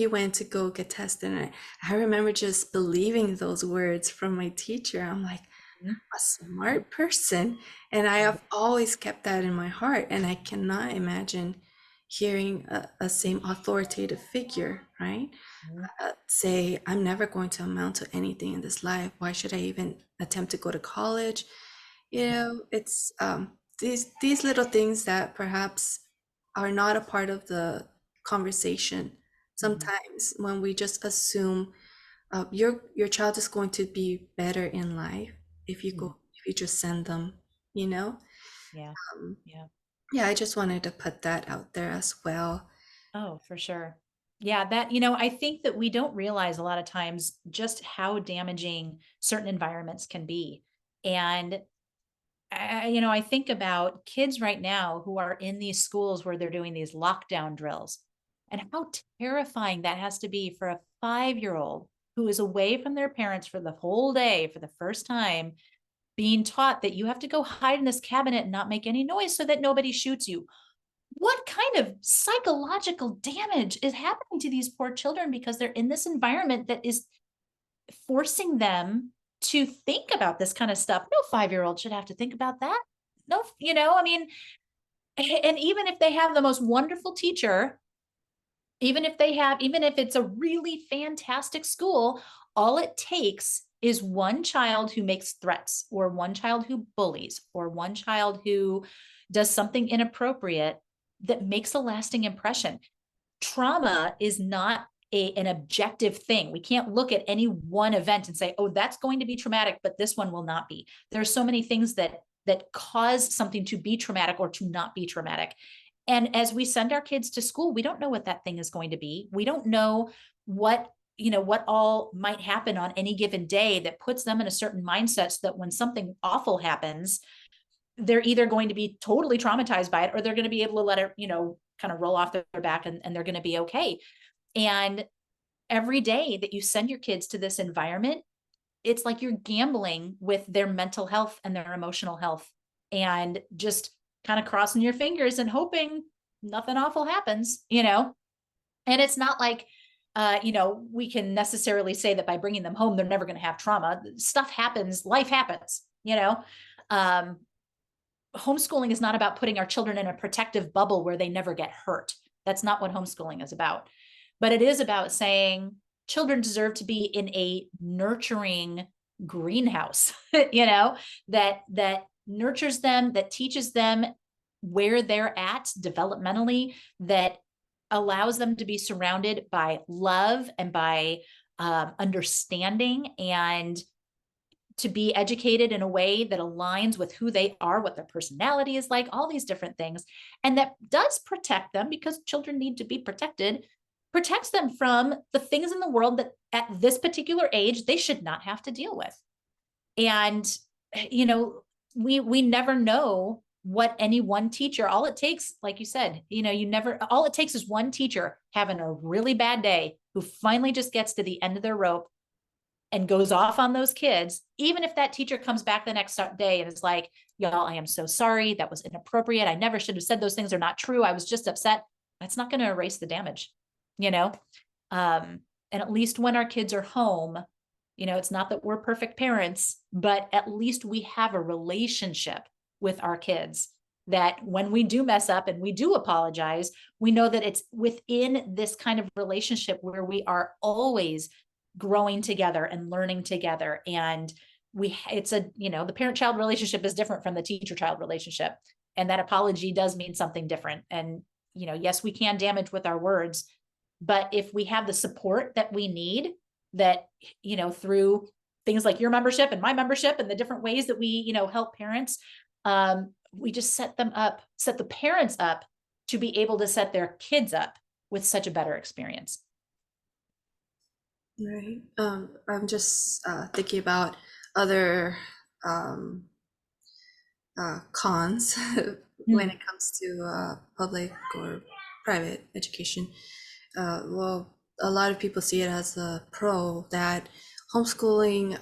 Speaker 1: went to go get tested." And I remember just believing those words from my teacher. I'm like,
Speaker 2: Mhm.
Speaker 1: a smart person. And I
Speaker 2: Yeah.
Speaker 1: have always kept that in my heart. And I cannot imagine hearing a same authoritative figure, right?
Speaker 2: Mhm.
Speaker 1: Say, I'm never going to amount to anything in this life. Why should I even attempt to go to college? It's these little things that perhaps are not a part of the conversation.
Speaker 2: Mhm.
Speaker 1: Sometimes when we just assume your child is going to be better in life
Speaker 2: Mhm.
Speaker 1: if you just send them, you know.
Speaker 2: Yeah.
Speaker 1: um,
Speaker 2: Yeah.
Speaker 1: yeah, I just wanted to put that out there as well.
Speaker 2: Oh, for sure. Yeah, I think that we don't realize a lot of times just how damaging certain environments can be. And I think about kids right now who are in these schools where they're doing these lockdown drills and how terrifying that has to be for a 5-year-old who is away from their parents for the whole day for the first time, being taught that you have to go hide in this cabinet and not make any noise so that nobody shoots you. What kind of psychological damage is happening to these poor children because they're in this environment that is forcing them to think about this kind of stuff? No 5-year-old should have to think about that. No, I mean, and even if they have the most wonderful teacher, even if it's a really fantastic school, all it takes is one child who makes threats, or one child who bullies, or one child who does something inappropriate that makes a lasting impression. Trauma is not an objective thing. We can't look at any one event and say, oh, that's going to be traumatic, but this one will not be. There are so many things that cause something to be traumatic or to not be traumatic. And as we send our kids to school, we don't know what that thing is going to be. We don't know what all might happen on any given day that puts them in a certain mindset so that when something awful happens, they're either going to be totally traumatized by it, or they're going to be able to let it, kind of roll off their back, and they're going to be okay. And every day that you send your kids to this environment, it's like you're gambling with their mental health and their emotional health, and just kind of crossing your fingers and hoping nothing awful happens. And it's not like, we can necessarily say that by bringing them home, they're never going to have trauma. Stuff happens, life happens. Um, Homeschooling is not about putting our children in a protective bubble where they never get hurt. That's not what homeschooling is about. but it is about saying children deserve to be in a nurturing greenhouse, that nurtures them, that teaches them where they're at developmentally, that allows them to be surrounded by love and by understanding, and to be educated in a way that aligns with who they are, what their personality is like, all these different things. And that does protect them, because children need to be protected, protects them from the things in the world that at this particular age they should not have to deal with. And, you know, we never know what any one teacher, all it takes, like you said, all it takes is one teacher having a really bad day who finally just gets to the end of their rope and goes off on those kids. Even if that teacher comes back the next day and is like, y'all, I am so sorry. That was inappropriate. I never should have said those things. They're not true. I was just upset. That's not going to erase the damage, you know? And at least when our kids are home, it's not that we're perfect parents, but at least we have a relationship with our kids, that when we do mess up and we do apologize, we know that it's within this kind of relationship where we are always growing together and learning together. And the parent-child relationship is different from the teacher-child relationship. And that apology does mean something different. And, yes, we can damage with our words, but if we have the support that we need, that, through things like your membership and my membership and the different ways that we, help parents, we just set the parents up to be able to set their kids up with such a better experience.
Speaker 1: Right. I'm just thinking about other cons when it comes to public or private education. Well, a lot of people see it as a pro, that homeschooling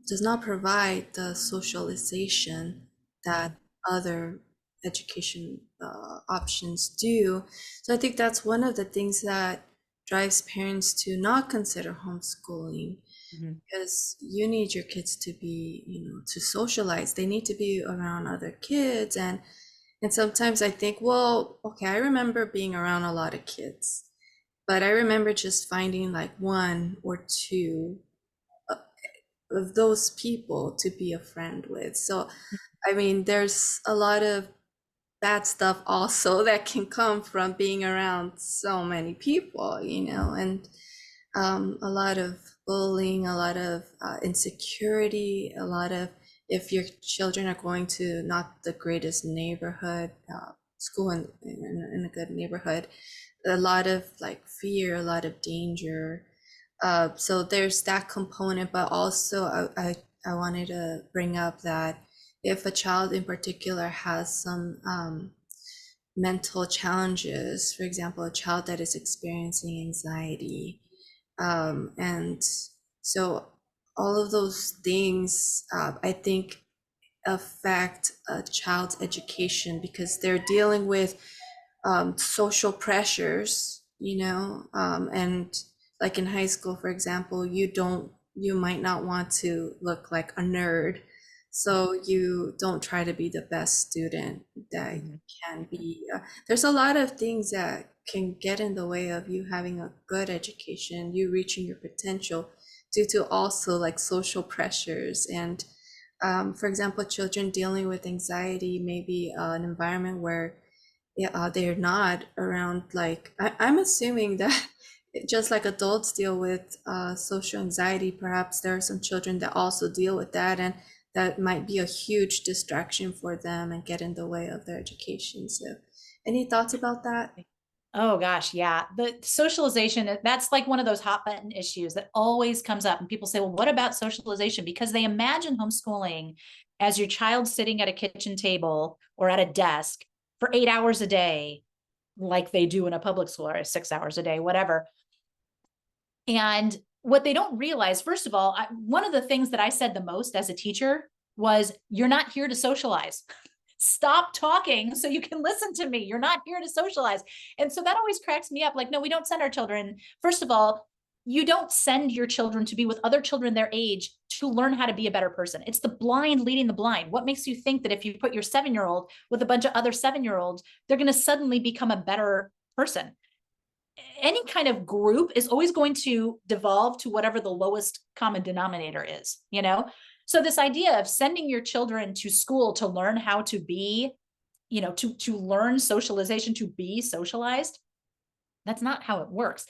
Speaker 1: does not provide the socialization that other education options do. So I think that's one of the things that drives parents to not consider homeschooling, because you need your kids to be, to socialize. They need to be around other kids. And sometimes I think, well, okay, I remember being around a lot of kids, but I remember just finding like one or two of those people to be a friend with. So, I mean, there's a lot of bad stuff also that can come from being around so many people, and a lot of bullying, a lot of insecurity, a lot of, if your children are going to not the greatest neighborhood, school in a good neighborhood, a lot of like fear, a lot of danger. So there's that component, but also I wanted to bring up that if a child in particular has some mental challenges, for example, a child that is experiencing anxiety, and so all of those things, I think, affect a child's education, because they're dealing with social pressures, and like in high school, for example, you might not want to look like a nerd, so you don't try to be the best student that you can be. There's a lot of things that can get in the way of you having a good education, you reaching your potential, due to also like social pressures. And for example, children dealing with anxiety, maybe an environment where they're not around, like, I'm assuming that just like adults deal with social anxiety, perhaps there are some children that also deal with that, and that might be a huge distraction for them and get in the way of their education. So any thoughts about that?
Speaker 2: Oh gosh, yeah. The socialization, that's like one of those hot button issues that always comes up. And people say, well, what about socialization? Because they imagine homeschooling as your child sitting at a kitchen table or at a desk for 8 hours a day, like they do in a public school, or 6 hours a day, whatever. And what they don't realize, first of all, one of the things that I said the most as a teacher was, you're not here to socialize. Stop talking so you can listen to me. You're not here to socialize. And so that always cracks me up. Like, no, we don't send our children. First of all, you don't send your children to be with other children their age to learn how to be a better person. It's the blind leading the blind. What makes you think that if you put your 7-year-old with a bunch of other 7-year-olds, they're going to suddenly become a better person? any kind of group is always going to devolve to whatever the lowest common denominator is, you know? So this idea of sending your children to school to learn how to be, to learn socialization, to be socialized, that's not how it works.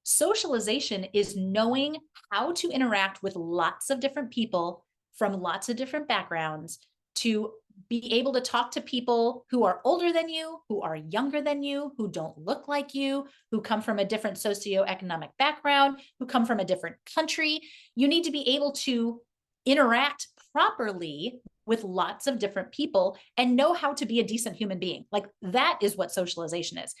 Speaker 2: Socialization is knowing how to interact with lots of different people from lots of different backgrounds, to be able to talk to people who are older than you, who are younger than you, who don't look like you, who come from a different socioeconomic background, who come from a different country. You need to be able to interact properly with lots of different people and know how to be a decent human being. Like, that is what socialization is.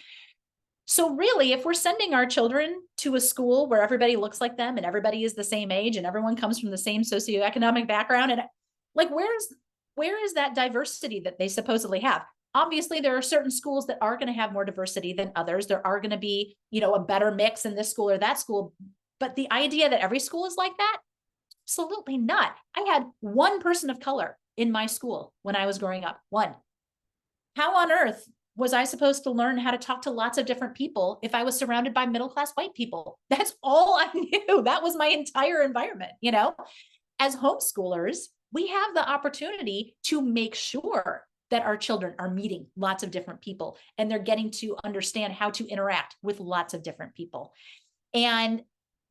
Speaker 2: So really, if we're sending our children to a school where everybody looks like them and everybody is the same age and everyone comes from the same socioeconomic background, and like, where is that diversity that they supposedly have? Obviously, there are certain schools that are going to have more diversity than others. There are going to be, a better mix in this school or that school. But the idea that every school is like that, absolutely not. I had one person of color in my school when I was growing up. One. How on earth was I supposed to learn how to talk to lots of different people if I was surrounded by middle-class white people? That's all I knew. That was my entire environment, As homeschoolers, we have the opportunity to make sure that our children are meeting lots of different people and they're getting to understand how to interact with lots of different people. And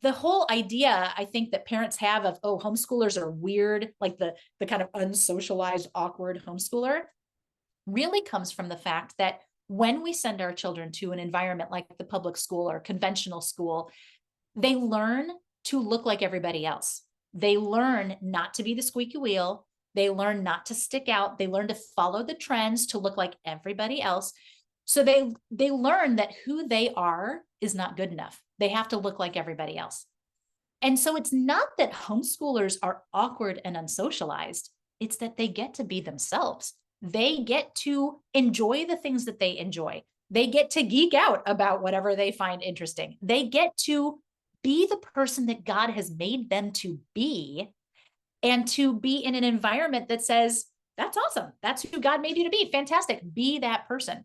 Speaker 2: the whole idea, I think, that parents have of, oh, homeschoolers are weird, like the kind of unsocialized, awkward homeschooler, really comes from the fact that when we send our children to an environment like the public school or conventional school, they learn to look like everybody else. They learn not to be the squeaky wheel. They learn not to stick out. They learn to follow the trends to look like everybody else. So they learn that who they are is not good enough. They have to look like everybody else. And so it's not that homeschoolers are awkward and unsocialized. It's that they get to be themselves. They get to enjoy the things that they enjoy. They get to geek out about whatever they find interesting. They get to be the person that God has made them to be, and to be in an environment that says, that's awesome. That's who God made you to be. Fantastic. Be that person.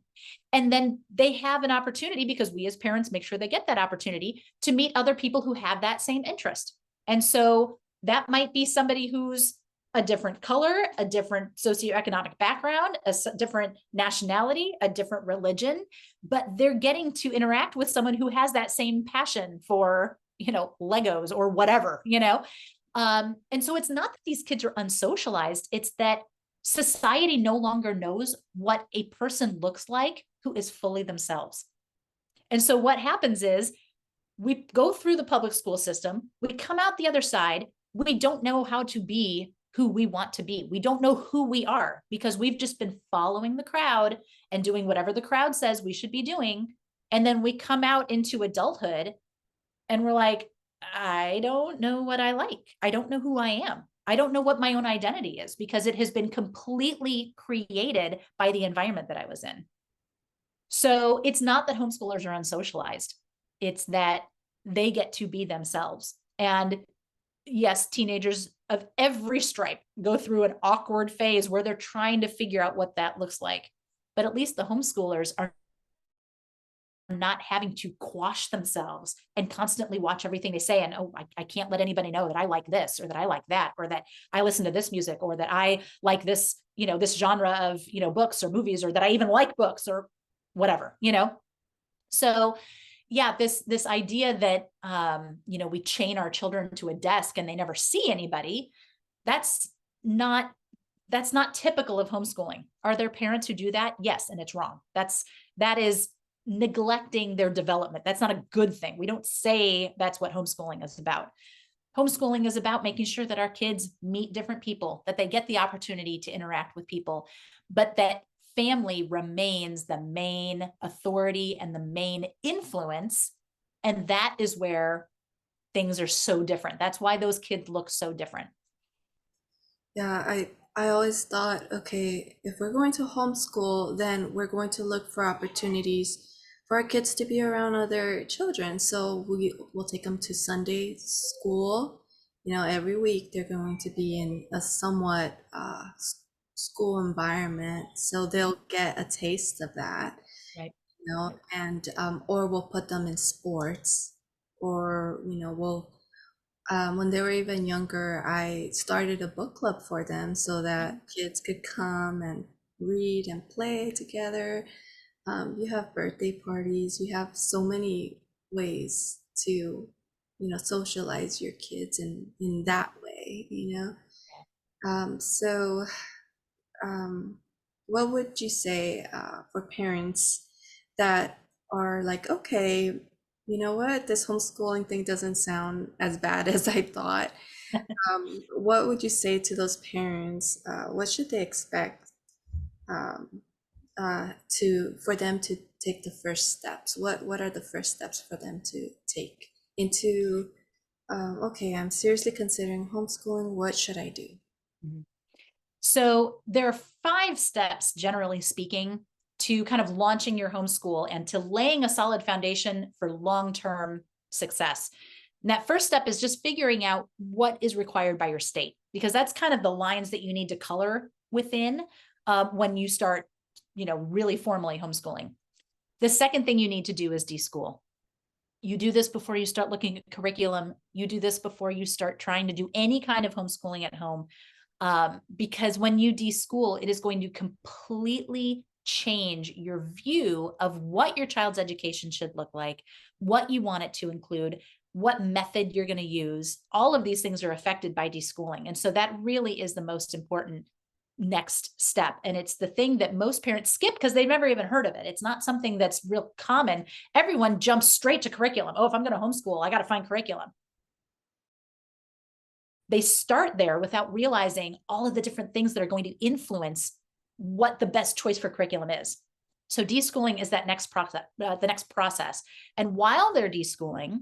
Speaker 2: And then they have an opportunity, because we as parents make sure they get that opportunity, to meet other people who have that same interest. And so that might be somebody who's a different color, a different socioeconomic background, a different nationality, a different religion, but they're getting to interact with someone who has that same passion for, Legos or whatever, and so it's not that these kids are unsocialized. It's that society no longer knows what a person looks like who is fully themselves. And so what happens is, we go through the public school system, we come out the other side, we don't know how to be who we want to be. We don't know who we are, because we've just been following the crowd and doing whatever the crowd says we should be doing. And then we come out into adulthood and we're like, I don't know what I like. I don't know who I am. I don't know what my own identity is, because it has been completely created by the environment that I was in. So it's not that homeschoolers are unsocialized. It's that they get to be themselves. And yes, teenagers of every stripe go through an awkward phase where they're trying to figure out what that looks like. But at least the homeschoolers are not having to quash themselves and constantly watch everything they say. And, oh, I can't let anybody know that I like this, or that I like that, or that I listen to this music, or that I like this, this genre of, books or movies, or that I even like books or whatever, So yeah, this idea that, we chain our children to a desk and they never see anybody, that's not typical of homeschooling. Are there parents who do that? Yes. And it's wrong. That is neglecting their development. That's not a good thing. We don't say that's what homeschooling is about. Homeschooling is about making sure that our kids meet different people, that they get the opportunity to interact with people, but that family remains the main authority and the main influence. And that is where things are so different. That's why those kids look so different.
Speaker 1: Yeah, I always thought, okay, if we're going to homeschool, then we're going to look for opportunities for our kids to be around other children. So we will take them to Sunday school. Every week they're going to be in a somewhat school environment, so they'll get a taste of that.
Speaker 2: Right.
Speaker 1: and or we'll put them in sports, or we'll when they were even younger, I started a book club for them so that kids could come and read and play together. You have birthday parties, you have so many ways to, socialize your kids in that way, So, um, what would you say for parents that are like, okay, you know what, this homeschooling thing doesn't sound as bad as I thought. What would you say to those parents? What should they expect um, to for them to take the first steps? What are the first steps for them to take into, okay, I'm seriously considering homeschooling. What should I do?
Speaker 2: Mhm. So there are 5 steps, generally speaking, to kind of launching your homeschool and to laying a solid foundation for long-term success. And that first step is just figuring out what is required by your state, because that's kind of the lines that you need to color within when you start, really formally homeschooling. The second thing you need to do is deschool. You do this before you start looking at curriculum. You do this before you start trying to do any kind of homeschooling at home. Because when you deschool, it is going to completely change your view of what your child's education should look like, what you want it to include, what method you're going to use. All of these things are affected by deschooling. And so that really is the most important next step. And it's the thing that most parents skip because they've never even heard of it. It's not something that's real common. Everyone jumps straight to curriculum. Oh, if I'm going to homeschool, I got to find curriculum. They start there without realizing all of the different things that are going to influence what the best choice for curriculum is. So deschooling is that next process, the next process. And while they're deschooling,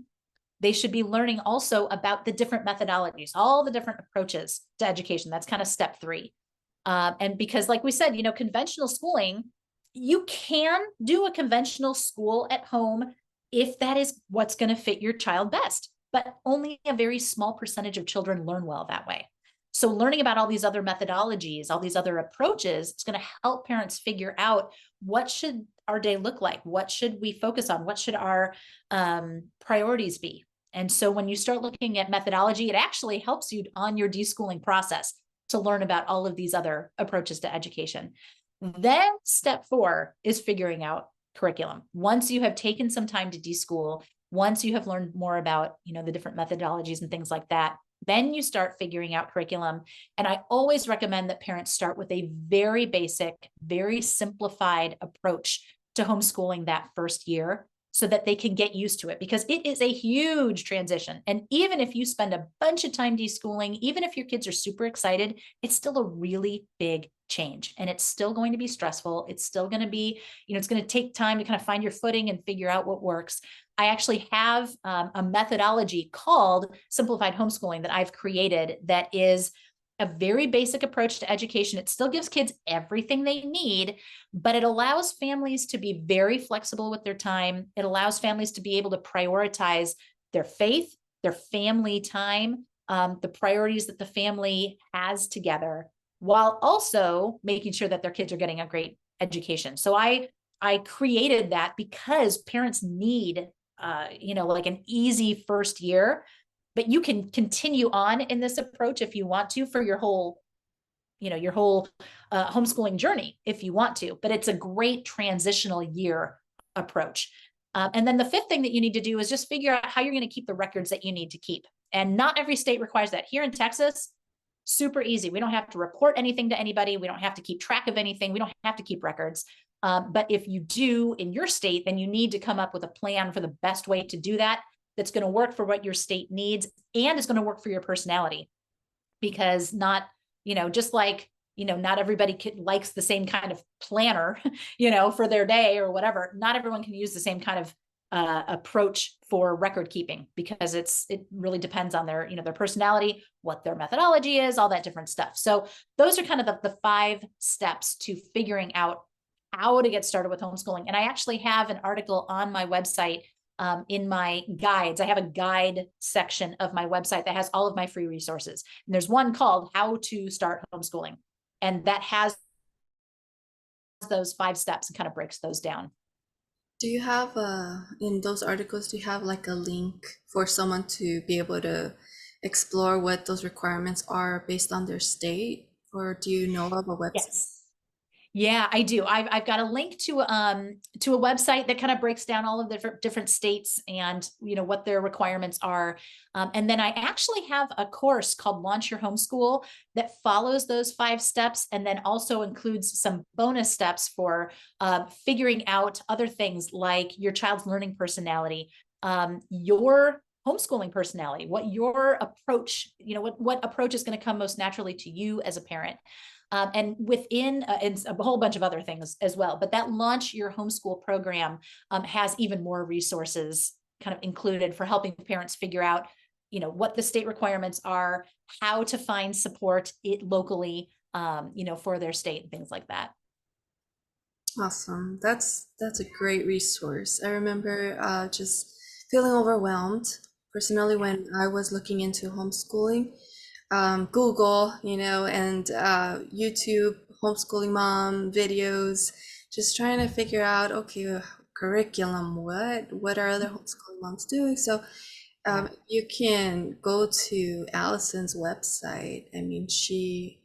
Speaker 2: they should be learning also about the different methodologies, all the different approaches to education. That's kind of step 3. And because, like we said, conventional schooling, you can do a conventional school at home if that is what's going to fit your child best, but only a very small percentage of children learn well that way. So learning about all these other methodologies, all these other approaches, it's going to help parents figure out what should our day look like? What should we focus on? What should our priorities be? And so when you start looking at methodology, it actually helps you on your deschooling process to learn about all of these other approaches to education. Then step 4 is figuring out curriculum. Once you have taken some time to deschool, once you have learned more about, the different methodologies and things like that, then you start figuring out curriculum. And I always recommend that parents start with a very basic, very simplified approach to homeschooling that first year so that they can get used to it, because it is a huge transition. And even if you spend a bunch of time deschooling, even if your kids are super excited, it's still a really big change, and it's still going to be stressful. It's still going to be, it's going to take time to kind of find your footing and figure out what works. I actually have a methodology called simplified homeschooling that I've created that is a very basic approach to education. It still gives kids everything they need, but it allows families to be very flexible with their time. It allows families to be able to prioritize their faith, their family time, the priorities that the family has together, while also making sure that their kids are getting a great education. So I created that because parents need, like an easy first year, but you can continue on in this approach if you want to for your whole homeschooling journey if you want to, but it's a great transitional year approach. And then the 5th thing that you need to do is just figure out how you're going to keep the records that you need to keep. And not every state requires that. Here in Texas, super easy. We don't have to report anything to anybody. We don't have to keep track of anything. We don't have to keep records. But if you do in your state, then you need to come up with a plan for the best way to do that that's going to work for what your state needs and is going to work for your personality. Because not, just like, not everybody likes the same kind of planner, for their day or whatever. Not everyone can use the same kind of approach for record keeping, because it really depends on their, their personality, what their methodology is, all that different stuff. So those are kind of the 5 steps to figuring out how to get started with homeschooling. And I actually have an article on my website in my guides. I have a guide section of my website that has all of my free resources. And there's one called How to Start Homeschooling. And that has those 5 steps and kind of breaks those down.
Speaker 1: Do you have in those articles, do you have like a link for someone to be able to explore what those requirements are based on their state? Or do you know of a website?
Speaker 2: Yes. Yeah, I do. I've got a link to a website that kind of breaks down all of the different states and what their requirements are. And then I actually have a course called Launch Your Homeschool that follows those 5 steps and then also includes some bonus steps for figuring out other things like your child's learning personality, your homeschooling personality, what your approach, what approach is going to come most naturally to you as a parent. And within and a whole bunch of other things as well. But that Launch Your Homeschool program has even more resources kind of included for helping parents figure out, what the state requirements are, how to find support it locally, for their state and things like that.
Speaker 1: Awesome. That's a great resource. I remember just feeling overwhelmed personally when I was looking into homeschooling. Google, and YouTube homeschooling mom videos, just trying to figure out, okay, curriculum, what are other homeschooling moms doing? So
Speaker 2: Yeah.
Speaker 1: you can go to Allison's website. I mean, she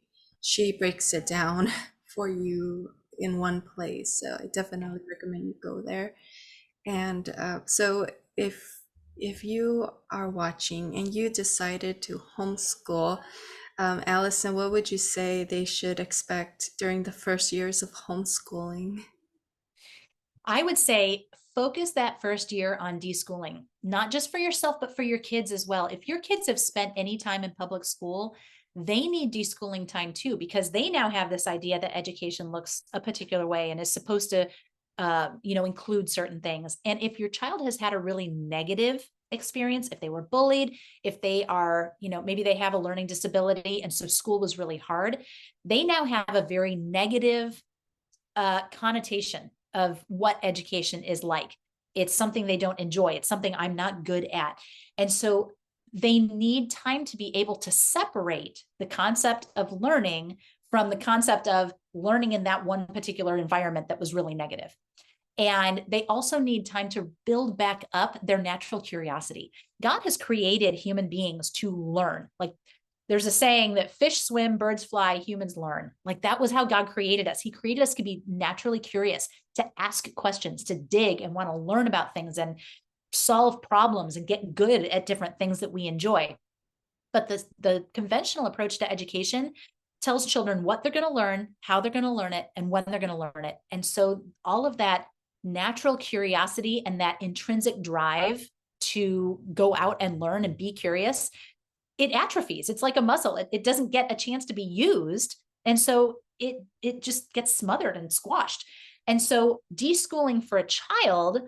Speaker 1: breaks it down for you in one place. So I definitely recommend you go there. And so if you are watching and you decided to homeschool, Allison, what would you say they should expect during the first years of homeschooling?
Speaker 2: I would say focus that first year on deschooling, not just for yourself, but for your kids as well. If your kids have spent any time in public school, they need deschooling time too, because they now have this idea that education looks a particular way and is supposed to, include certain things. And if your child has had a really negative experience, if they were bullied, if they are, maybe they have a learning disability and so school was really hard, they now have a very negative connotation of what education is like. It's something they don't enjoy. It's something I'm not good at. And so they need time to be able to separate the concept of learning from the concept of learning in that one particular environment that was really negative. And they also need time to build back up their natural curiosity. God has created human beings to learn. Like there's a saying that fish swim, birds fly, humans learn. Like that was how God created us. He created us to be naturally curious, to ask questions, to dig and want to learn about things and solve problems and get good at different things that we enjoy. But the conventional approach to education tells children what they're going to learn, how they're going to learn it, and when they're going to learn it. And so all of that natural curiosity and that intrinsic drive to go out and learn and be curious, it atrophies. It's like a muscle. It doesn't get a chance to be used. And so it just gets smothered and squashed. And so deschooling for a child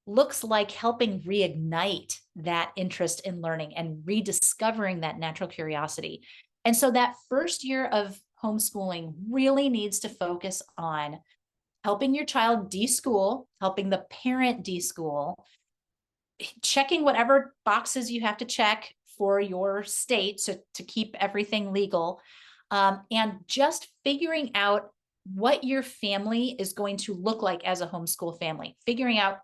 Speaker 2: looks like helping reignite that interest in learning and rediscovering that natural curiosity. And so that first year of homeschooling really needs to focus on helping your child deschool, helping the parent deschool, checking whatever boxes you have to check for your state to keep everything legal, and just figuring out what your family is going to look like as a homeschool family, figuring out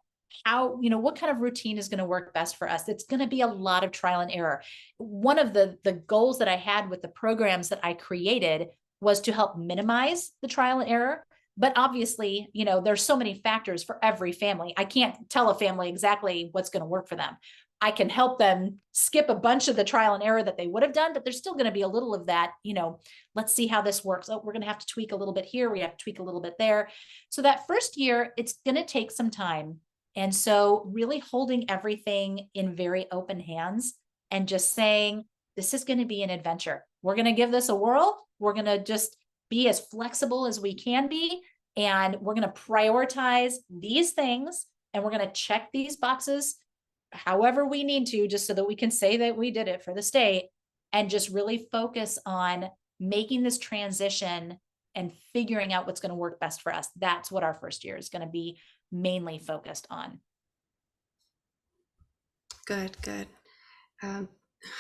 Speaker 2: how, what kind of routine is going to work best for us. It's going to be a lot of trial and error. One of the goals that I had with the programs that I created was to help minimize the trial and error. But obviously, there's so many factors for every family. I can't tell a family exactly what's going to work for them. I can help them skip a bunch of the trial and error that they would have done, but there's still going to be a little of that, let's see how this works. Oh, we're going to have to tweak a little bit here. We have to tweak a little bit there. So that first year, it's going to take some time. And so really holding everything in very open hands and just saying, this is going to be an adventure. We're going to give this a whirl. We're going to just be as flexible as we can be. And we're going to prioritize these things and we're going to check these boxes however we need to, just so that we can say that we did it for the state and just really focus on making this transition and figuring out what's going to work best for us. That's what our first year is going to be mainly focused on.
Speaker 1: Good, good. Um,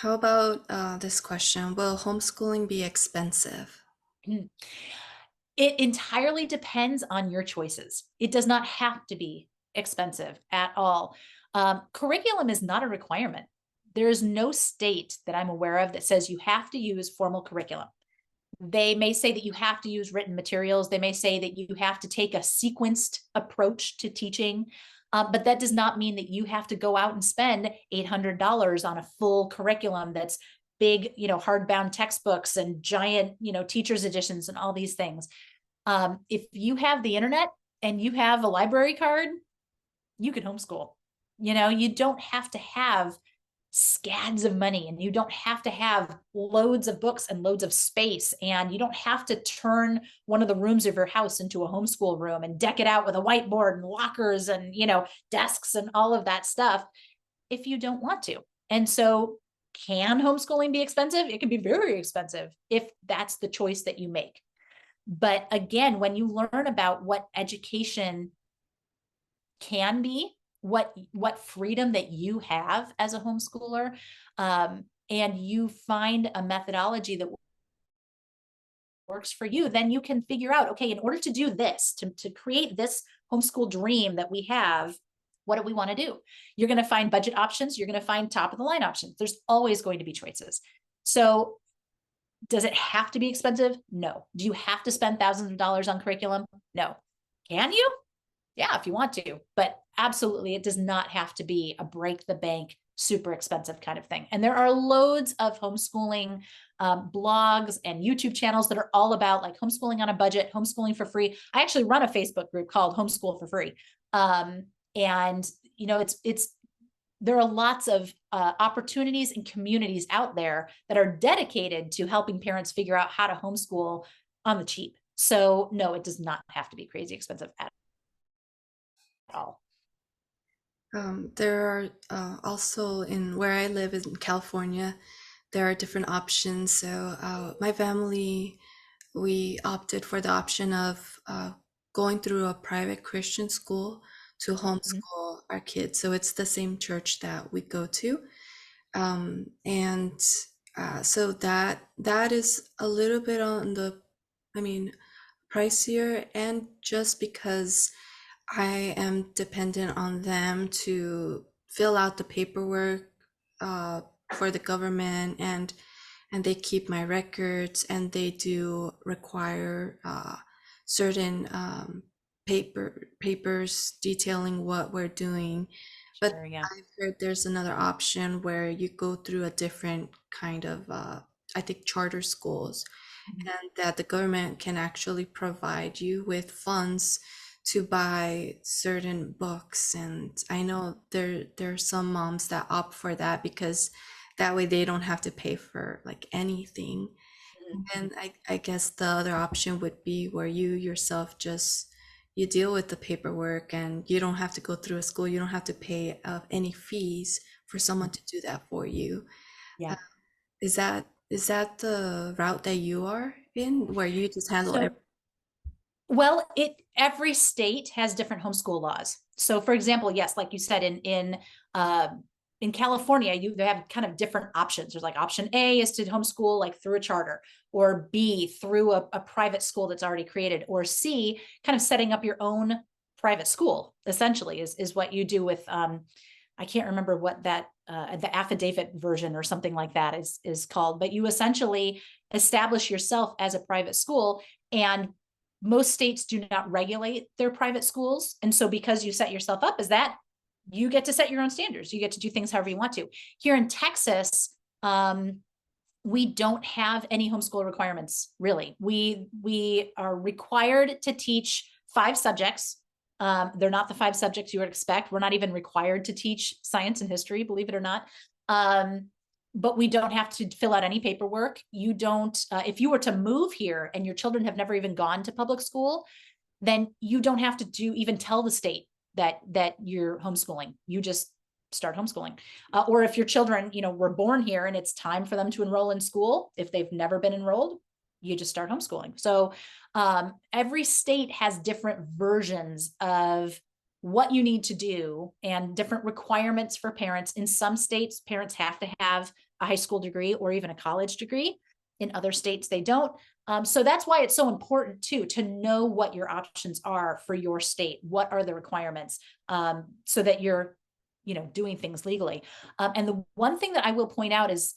Speaker 1: how about this question? Will homeschooling be expensive?
Speaker 2: It entirely depends on your choices. It does not have to be. expensive at all. Curriculum is not a requirement. There is no state that I'm aware of that says you have to use formal curriculum. They may say that you have to use written materials. They may say that you have to take a sequenced approach to teaching. But that does not mean that you have to go out and spend $800 on a full curriculum that's big, hardbound textbooks and giant, teachers editions and all these things. If you have the internet and you have a library card, you can homeschool. You don't have to have scads of money, and you don't have to have loads of books and loads of space, and you don't have to turn one of the rooms of your house into a homeschool room and deck it out with a whiteboard and lockers and desks and all of that stuff if you don't want to. And so, can homeschooling be expensive? It can be very expensive if that's the choice that you make. But again, when you learn about what education can be, what freedom that you have as a homeschooler, and you find a methodology that works for you, then you can figure out, okay, in order to do this, to create this homeschool dream that we have, what do we want to do? You're going to find budget options. You're going to find top of the line options. There's always going to be choices. So does it have to be expensive? No. Do you have to spend thousands of dollars on curriculum? No. Can you? Yeah, if you want to, but absolutely, it does not have to be a break the bank, super expensive kind of thing. And there are loads of homeschooling blogs and YouTube channels that are all about like homeschooling on a budget, homeschooling for free. I actually run a Facebook group called Homeschool for Free. And it's there are lots of opportunities and communities out there that are dedicated to helping parents figure out how to homeschool on the cheap. So no, it does not have to be crazy expensive at all.
Speaker 1: There are also in where I live in California, there are different options. So my family, we opted for the option of going through a private Christian school to
Speaker 2: Mhm.
Speaker 1: homeschool our kids. So it's the same church that we go to. And so that is a little bit on the, I mean, pricier, and just because I am dependent on them to fill out the paperwork for the government, and they keep my records, and they do require certain papers detailing what we're doing. But
Speaker 2: Sure, yeah.
Speaker 1: I've heard there's another option where you go through a different kind of I think charter schools,
Speaker 2: Mhm.
Speaker 1: and that the government can actually provide you with funds to buy certain books. And I know there are some moms that opt for that because that way they don't have to pay for like anything.
Speaker 2: Mhm.
Speaker 1: And I guess the other option would be where you yourself just you deal with the paperwork, and you don't have to go through a school, you don't have to pay any fees for someone to do that for you. Uh,
Speaker 2: Yeah.
Speaker 1: is that the route that you are in, where you just handle everything?
Speaker 2: So, well, every state has different homeschool laws. So, for example, yes, like you said, uh, in California, they have kind of different options. There's like option A is to homeschool like through a charter, or B through a private school that's already created, or C kind of setting up your own private school. Essentially, is what you do with. I can't remember what that the affidavit version or something like that is called, but you essentially establish yourself as a private school. And most states do not regulate their private schools. And so because you set yourself up as that, you get to set your own standards. You get to do things however you want to. Here in Texas, we don't have any homeschool requirements, really. We are required to teach 5 subjects. They're not the 5 subjects you would expect. We're not even required to teach science and history, believe it or not. But we don't have to fill out any paperwork. You don't, if you were to move here and your children have never even gone to public school, then you don't have to even tell the state that you're homeschooling. You just start homeschooling. Or if your children, were born here and it's time for them to enroll in school, if they've never been enrolled, you just start homeschooling. So every state has different versions of what you need to do and different requirements for parents. In some states, parents have to have a high school degree or even a college degree. In other states, they don't. So that's why it's so important too to know what your options are for your state. What are the requirements, so that you're, doing things legally. And the one thing that I will point out is,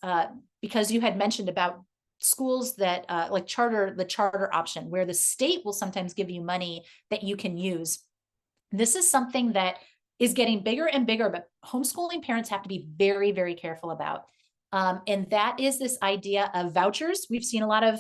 Speaker 2: because you had mentioned about schools that, like the charter option, where the state will sometimes give you money that you can use. This is something that is getting bigger and bigger, but homeschooling parents have to be very, very careful about. And that is this idea of vouchers. We've seen a lot of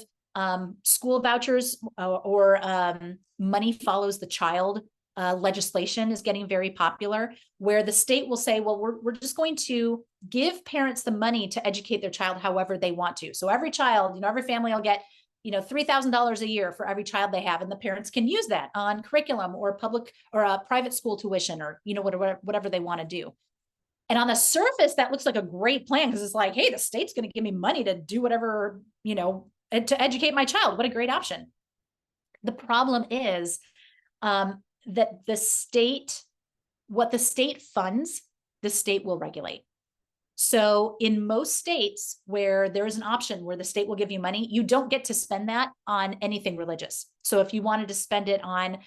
Speaker 2: school vouchers, or money follows the child legislation is getting very popular, where the state will say, well, we're just going to give parents the money to educate their child however they want to. So every child, every family will get $3,000 a year for every child they have, and the parents can use that on curriculum or public or a private school tuition, or whatever they want to do. And on the surface, that looks like a great plan, because it's like, hey, the state's going to give me money to do whatever, to educate my child. What a great option. The problem is, that what the state funds, the state will regulate. So in most states where there is an option where the state will give you money, you don't get to spend that on anything religious. So if you wanted to spend it on,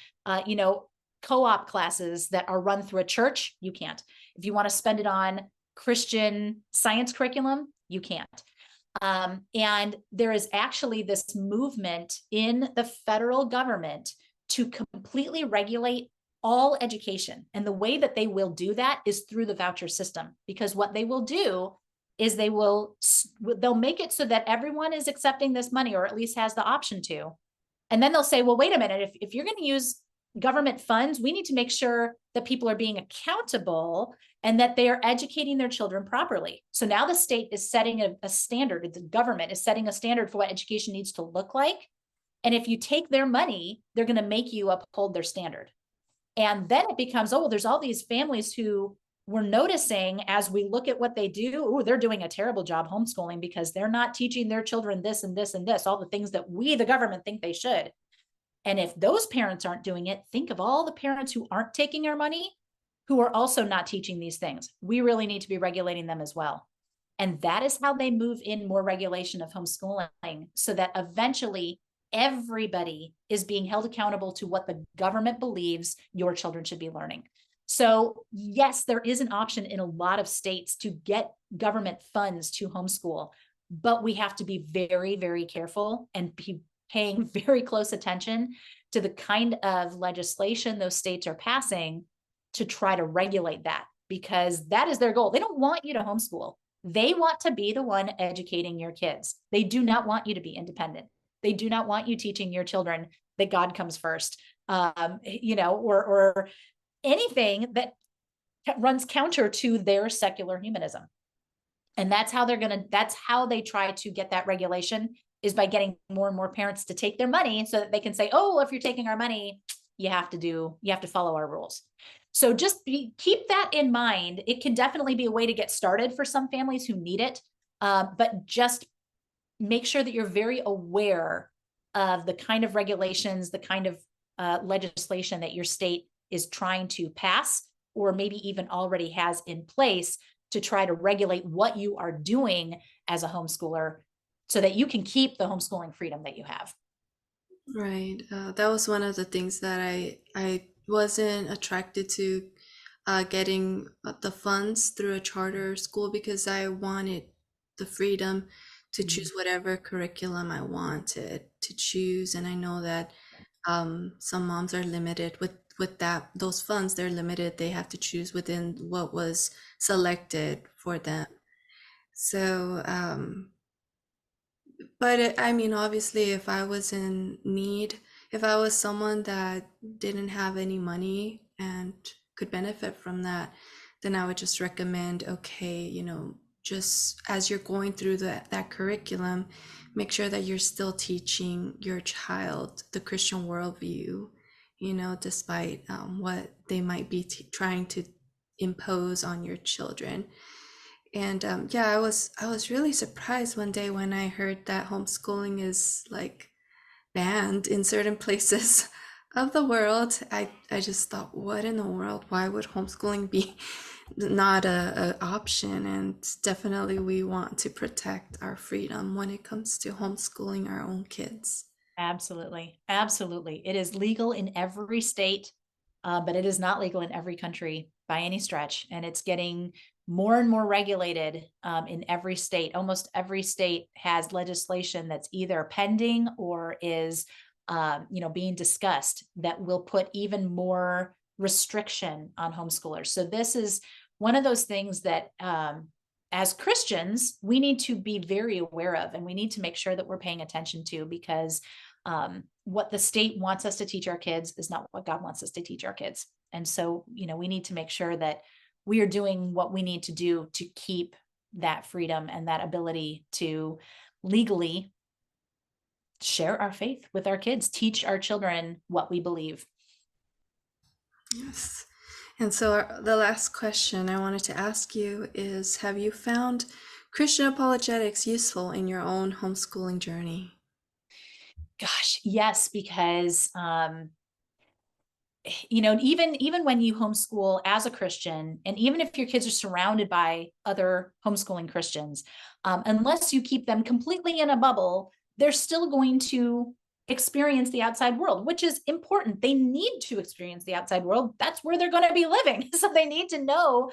Speaker 2: co-op classes that are run through a church, you can't. If you want to spend it on Christian science curriculum, you can't. And there is actually this movement in the federal government to completely regulate all education. And the way that they will do that is through the voucher system, because what they will do is they'll make it so that everyone is accepting this money, or at least has the option to. And then they'll say, well, wait a minute, if you're going to use government funds, we need to make sure that people are being accountable and that they are educating their children properly. So now the state is setting a standard. The government is setting a standard for what education needs to look like. And if you take their money, they're going to make you uphold their standard. And then it becomes, oh, well, there's all these families who we're noticing as we look at what they do. Oh, they're doing a terrible job homeschooling because they're not teaching their children this and this and this, all the things that we, the government, think they should. And if those parents aren't doing it, think of all the parents who aren't taking our money, who are also not teaching these things. We really need to be regulating them as well. And that is how they move in more regulation of homeschooling, so that eventually everybody is being held accountable to what the government believes your children should be learning. So yes, there is an option in a lot of states to get government funds to homeschool, but we have to be very, very careful and be paying very close attention to the kind of legislation those states are passing to try to regulate that, because that is their goal. They don't want you to homeschool. They want to be the one educating your kids. They do not want you to be independent. They do not want you teaching your children that God comes first, or anything that runs counter to their secular humanism. And that's how they try to get that regulation, is by getting more and more parents to take their money, so that they can say, oh, if you're taking our money, you have to follow our rules. So just keep that in mind. It can definitely be a way to get started for some families who need it, but just make sure that you're very aware of the kind of regulations, the kind of legislation that your state is trying to pass, or maybe even already has in place to try to regulate what you are doing as a homeschooler, so that you can keep the homeschooling freedom that you have.
Speaker 1: Right. That was one of the things that I wasn't attracted to getting the funds through a charter school, because I wanted the freedom to choose whatever curriculum I wanted to choose. And I know that some moms are limited with those funds. They're limited. They have to choose within what was selected for them. So, but I mean, obviously, if I was in need, if I was someone that didn't have any money and could benefit from that, then I would just recommend, okay, just as you're going through that curriculum, make sure that you're still teaching your child the Christian worldview, despite what they might be trying to impose on your children. And yeah, I was really surprised one day when I heard that homeschooling is like banned in certain places of the world. I just thought, what in the world? Why would homeschooling be not a option? And definitely we want to protect our freedom when it comes to homeschooling our own kids.
Speaker 2: Absolutely. Absolutely. It is legal in every state, but it is not legal in every country by any stretch. And it's getting more and more regulated in every state. Almost every state has legislation that's either pending or is, being discussed that will put even more restriction on homeschoolers. So this is one of those things that as Christians, we need to be very aware of, and we need to make sure that we're paying attention to, because what the state wants us to teach our kids is not what God wants us to teach our kids. And so, we need to make sure that we are doing what we need to do to keep that freedom and that ability to legally share our faith with our kids, teach our children what we believe.
Speaker 1: Yes. And so, the last question I wanted to ask you is, have you found Christian apologetics useful in your own homeschooling journey?
Speaker 2: Gosh, yes, because even when you homeschool as a Christian, and even if your kids are surrounded by other homeschooling Christians, unless you keep them completely in a bubble, they're still going to experience the outside world, which is important. They need to experience the outside world. That's where they're going to be living. So they need to know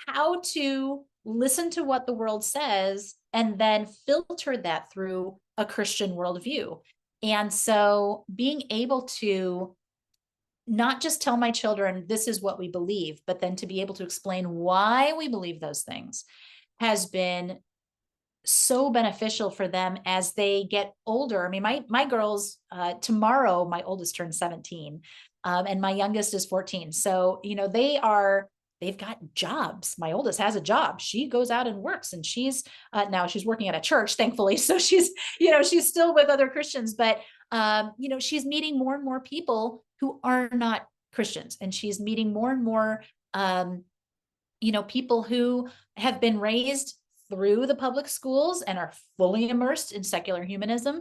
Speaker 2: how to listen to what the world says and then filter that through a Christian worldview. And so being able to not just tell my children this is what we believe, but then to be able to explain why we believe those things has been so beneficial for them as they get older. I mean, my girls, tomorrow, my oldest turns 17, and my youngest is 14. So, they've got jobs. My oldest has a job. She goes out and works, and now she's working at a church, thankfully. So she's still with other Christians, but she's meeting more and more people who are not Christians, and she's meeting more and more, people who have been raised through the public schools and are fully immersed in secular humanism.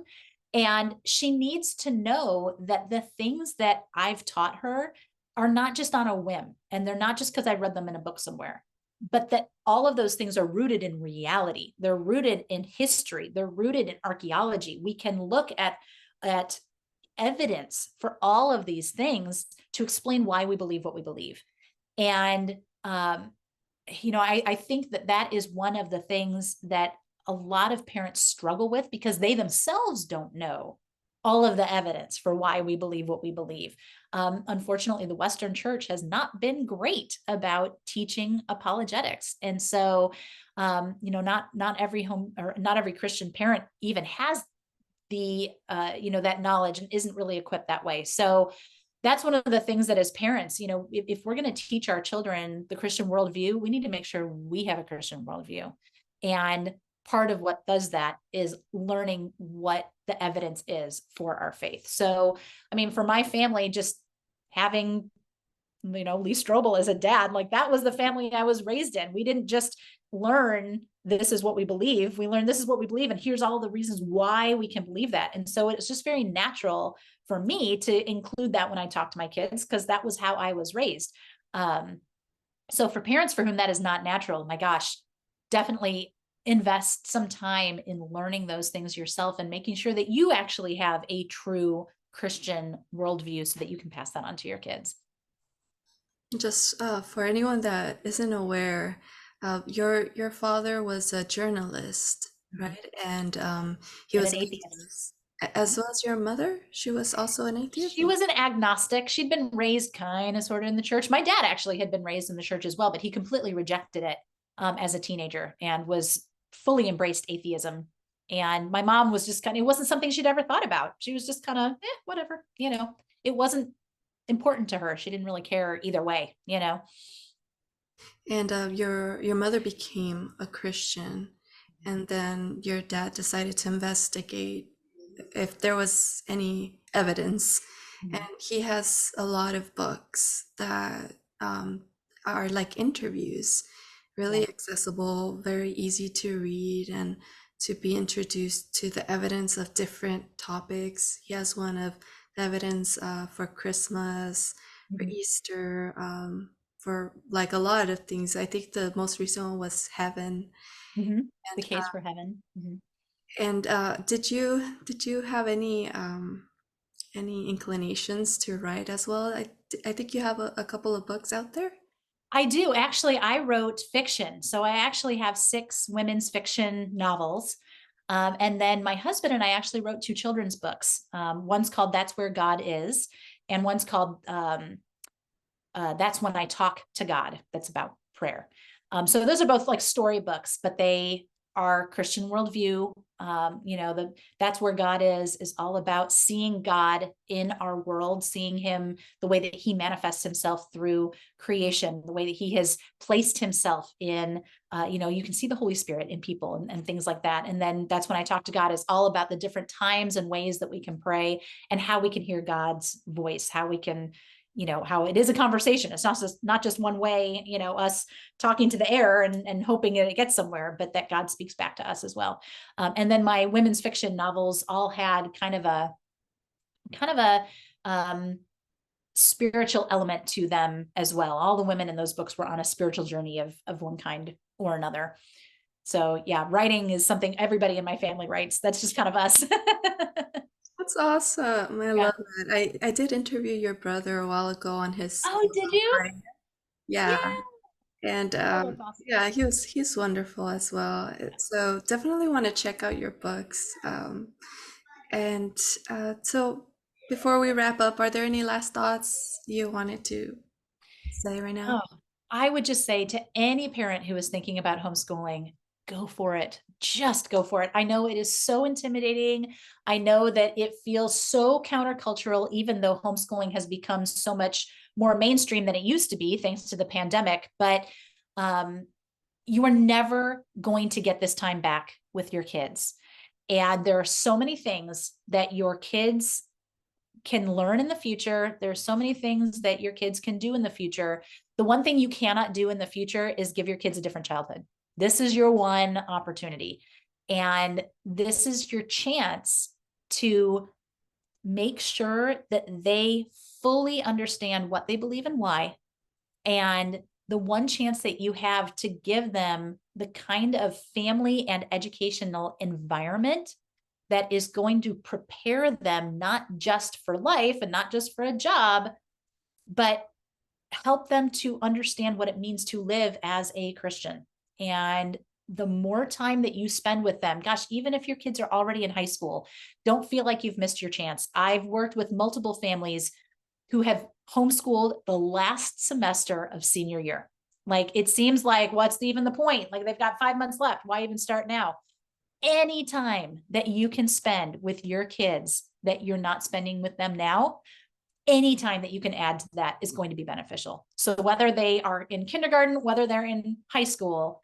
Speaker 2: And she needs to know that the things that I've taught her are not just on a whim, and they're not just because I read them in a book somewhere, but that all of those things are rooted in reality. They're rooted in history. They're rooted in archaeology. We can look at evidence for all of these things to explain why we believe what we believe. And I think that is one of the things that a lot of parents struggle with, because they themselves don't know all of the evidence for why we believe what we believe. Unfortunately, the Western church has not been great about teaching apologetics. And so, not every home, or not every Christian parent even has that knowledge and isn't really equipped that way. So that's one of the things that as parents, if we're going to teach our children the Christian worldview, we need to make sure we have a Christian worldview. And part of what does that is learning what the evidence is for our faith. So, I mean, for my family, just having, Lee Strobel as a dad, like, that was the family I was raised in. We didn't just learn this is what we believe. We learned this is what we believe, and here's all the reasons why we can believe that. And so it's just very natural for me to include that when I talk to my kids, because that was how I was raised. So for parents for whom that is not natural, my gosh, definitely invest some time in learning those things yourself and making sure that you actually have a true Christian worldview so that you can pass that on to your kids.
Speaker 1: Just for anyone that isn't aware, your father was a journalist,
Speaker 2: Mhm.
Speaker 1: right? And he
Speaker 2: And
Speaker 1: was
Speaker 2: an atheist.
Speaker 1: atheist, as well as your mother. She was also an atheist.
Speaker 2: She was an agnostic. She'd been raised kind of sort of in the church. My dad actually had been raised in the church as well, but he completely rejected it as a teenager and was fully embraced atheism. And my mom was just it wasn't something she'd ever thought about. She was just kind of, whatever, it wasn't important to her. She didn't really care either way.
Speaker 1: And your mother became a Christian, and then your dad decided to investigate if there was any evidence. And
Speaker 2: Mhm.
Speaker 1: he has a lot of books that are like interviews, really
Speaker 2: Yeah.
Speaker 1: accessible, very easy to read, and to be introduced to the evidence of different topics. He has one of the evidence for Christmas, for
Speaker 2: Mhm.
Speaker 1: Easter, for like a lot of things. I think the most recent one was heaven.
Speaker 2: Mhm. The
Speaker 1: And
Speaker 2: case for heaven. Mhm.
Speaker 1: And did you have any inclinations to write as well? I think you have a couple of books out there.
Speaker 2: I do. Actually, I wrote fiction. So I actually have six women's fiction novels. And then my husband and I actually wrote two children's books. One's called That's Where God Is, and one's called That's When I Talk to God. That's about prayer. So those are both like storybooks, but they are Christian worldview. That's Where God is all about seeing God in our world, seeing him the way that he manifests himself through creation, the way that he has placed himself in, you can see the Holy Spirit in people and things like that. And then That's When I Talk to God is all about the different times and ways that we can pray and how we can hear God's voice, how we can, how it is a conversation. It's not just one way, us talking to the air and hoping that it gets somewhere, but that God speaks back to us as well. And then my women's fiction novels all had kind of a spiritual element to them as well. All the women in those books were on a spiritual journey of one kind or another. So yeah, writing is something everybody in my family writes. That's just kind of us.
Speaker 1: That's awesome. I
Speaker 2: Yeah.
Speaker 1: love it. I did interview your brother a while ago on his
Speaker 2: Oh, did you?
Speaker 1: podcast. Yeah.
Speaker 2: Yeah.
Speaker 1: And
Speaker 2: Oh, that's awesome.
Speaker 1: yeah, he's wonderful as well. So definitely want to check out your books. And so before we wrap up, are there any last thoughts you wanted to say right now?
Speaker 2: Oh, I would just say to any parent who is thinking about homeschooling, go for it. Just go for it. I know it is so intimidating. I know that it feels so countercultural, even though homeschooling has become so much more mainstream than it used to be, thanks to the pandemic. But um, you are never going to get this time back with your kids. And there are so many things that your kids can learn in the future. There's so many things that your kids can do in the future. The one thing you cannot do in the future is give your kids a different childhood. This is your one opportunity. And this is your chance to make sure that they fully understand what they believe and why. And the one chance that you have to give them the kind of family and educational environment that is going to prepare them not just for life and not just for a job, but help them to understand what it means to live as a Christian. And the more time that you spend with them, gosh, even if your kids are already in high school, don't feel like you've missed your chance. I've worked with multiple families who have homeschooled the last semester of senior year. Like it seems like what's even the point? Like they've got 5 months left. Why even start now? Any time that you can spend with your kids that you're not spending with them now, any time that you can add to that is going to be beneficial. So whether they are in kindergarten, whether they're in high school,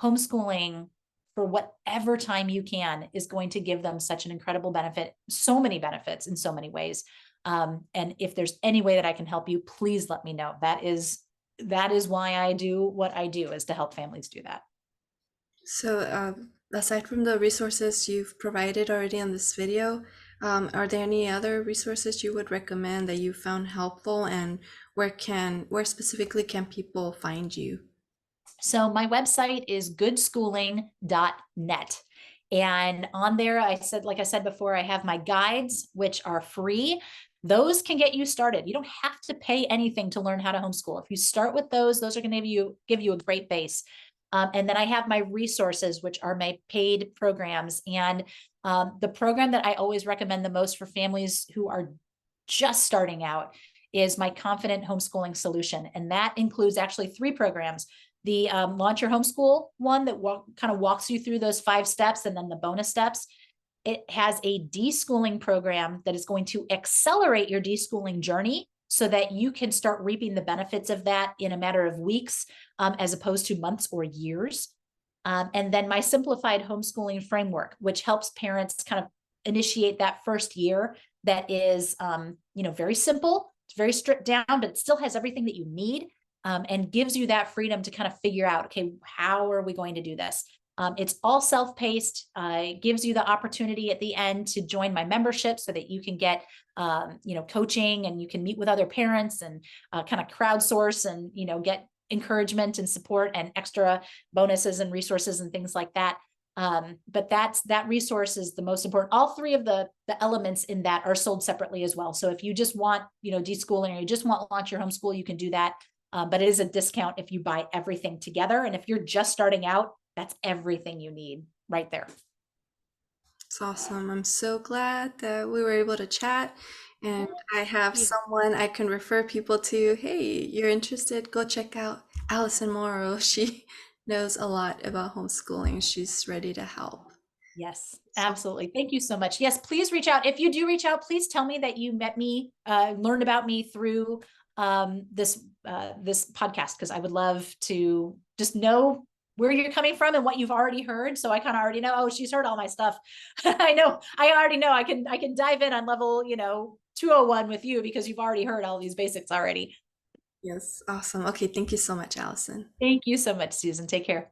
Speaker 2: homeschooling for whatever time you can is going to give them such an incredible benefit, so many benefits in so many ways. And if there's any way that I can help you, please let me know. That is why I do what I do, is to help families do that.
Speaker 1: So, aside from the resources you've provided already in this video, are there any other resources you would recommend that you found helpful, and where specifically can people find you?
Speaker 2: So my website is goodschooling.net. And on there, like I said before, I have my guides, which are free. Those can get you started. You don't have to pay anything to learn how to homeschool. If you start with those are going to give you a great base. And then I have my resources, which are my paid programs. And the program that I always recommend the most for families who are just starting out is my Confident Homeschooling Solution. And that includes actually three programs: the Launch Your Homeschool one that kind of walks you through those 5 steps, and then the bonus steps. It has a deschooling program that is going to accelerate your deschooling journey so that you can start reaping the benefits of that in a matter of weeks, as opposed to months or years. And then my simplified homeschooling framework, which helps parents kind of initiate that first year, that is, very simple. It's very stripped down, but it still has everything that you need, and gives you that freedom to kind of figure out, okay, how are we going to do this? It's all self-paced. It gives you the opportunity at the end to join my membership so that you can get, coaching, and you can meet with other parents and kind of crowdsource and, get encouragement and support and extra bonuses and resources and things like that. But that resource is the most important. All three of the elements in that are sold separately as well. So if you just want, deschooling, or you just want Launch Your Homeschool, you can do that. But it is a discount if you buy everything together. And if you're just starting out, that's everything you need right there.
Speaker 1: It's awesome. I'm so glad that we were able to chat, and I have
Speaker 2: You.
Speaker 1: someone I can refer people to. Hey, you're interested? Go check out Alison Morrow. She knows a lot about homeschooling. She's ready to help.
Speaker 2: Yes,
Speaker 1: So,
Speaker 2: absolutely. Thank you so much. Yes, please reach out. If you do reach out, please tell me that you met me, learned about me through this podcast, because I would love to just know where you're coming from and what you've already heard. So I kind of already know, oh, she's heard all my stuff. I already know I can dive in on level, 201 with you, because you've already heard all these basics already.
Speaker 1: yes, awesome. Okay, thank you so much, Allison.
Speaker 2: Thank you so much, Susan. Take care.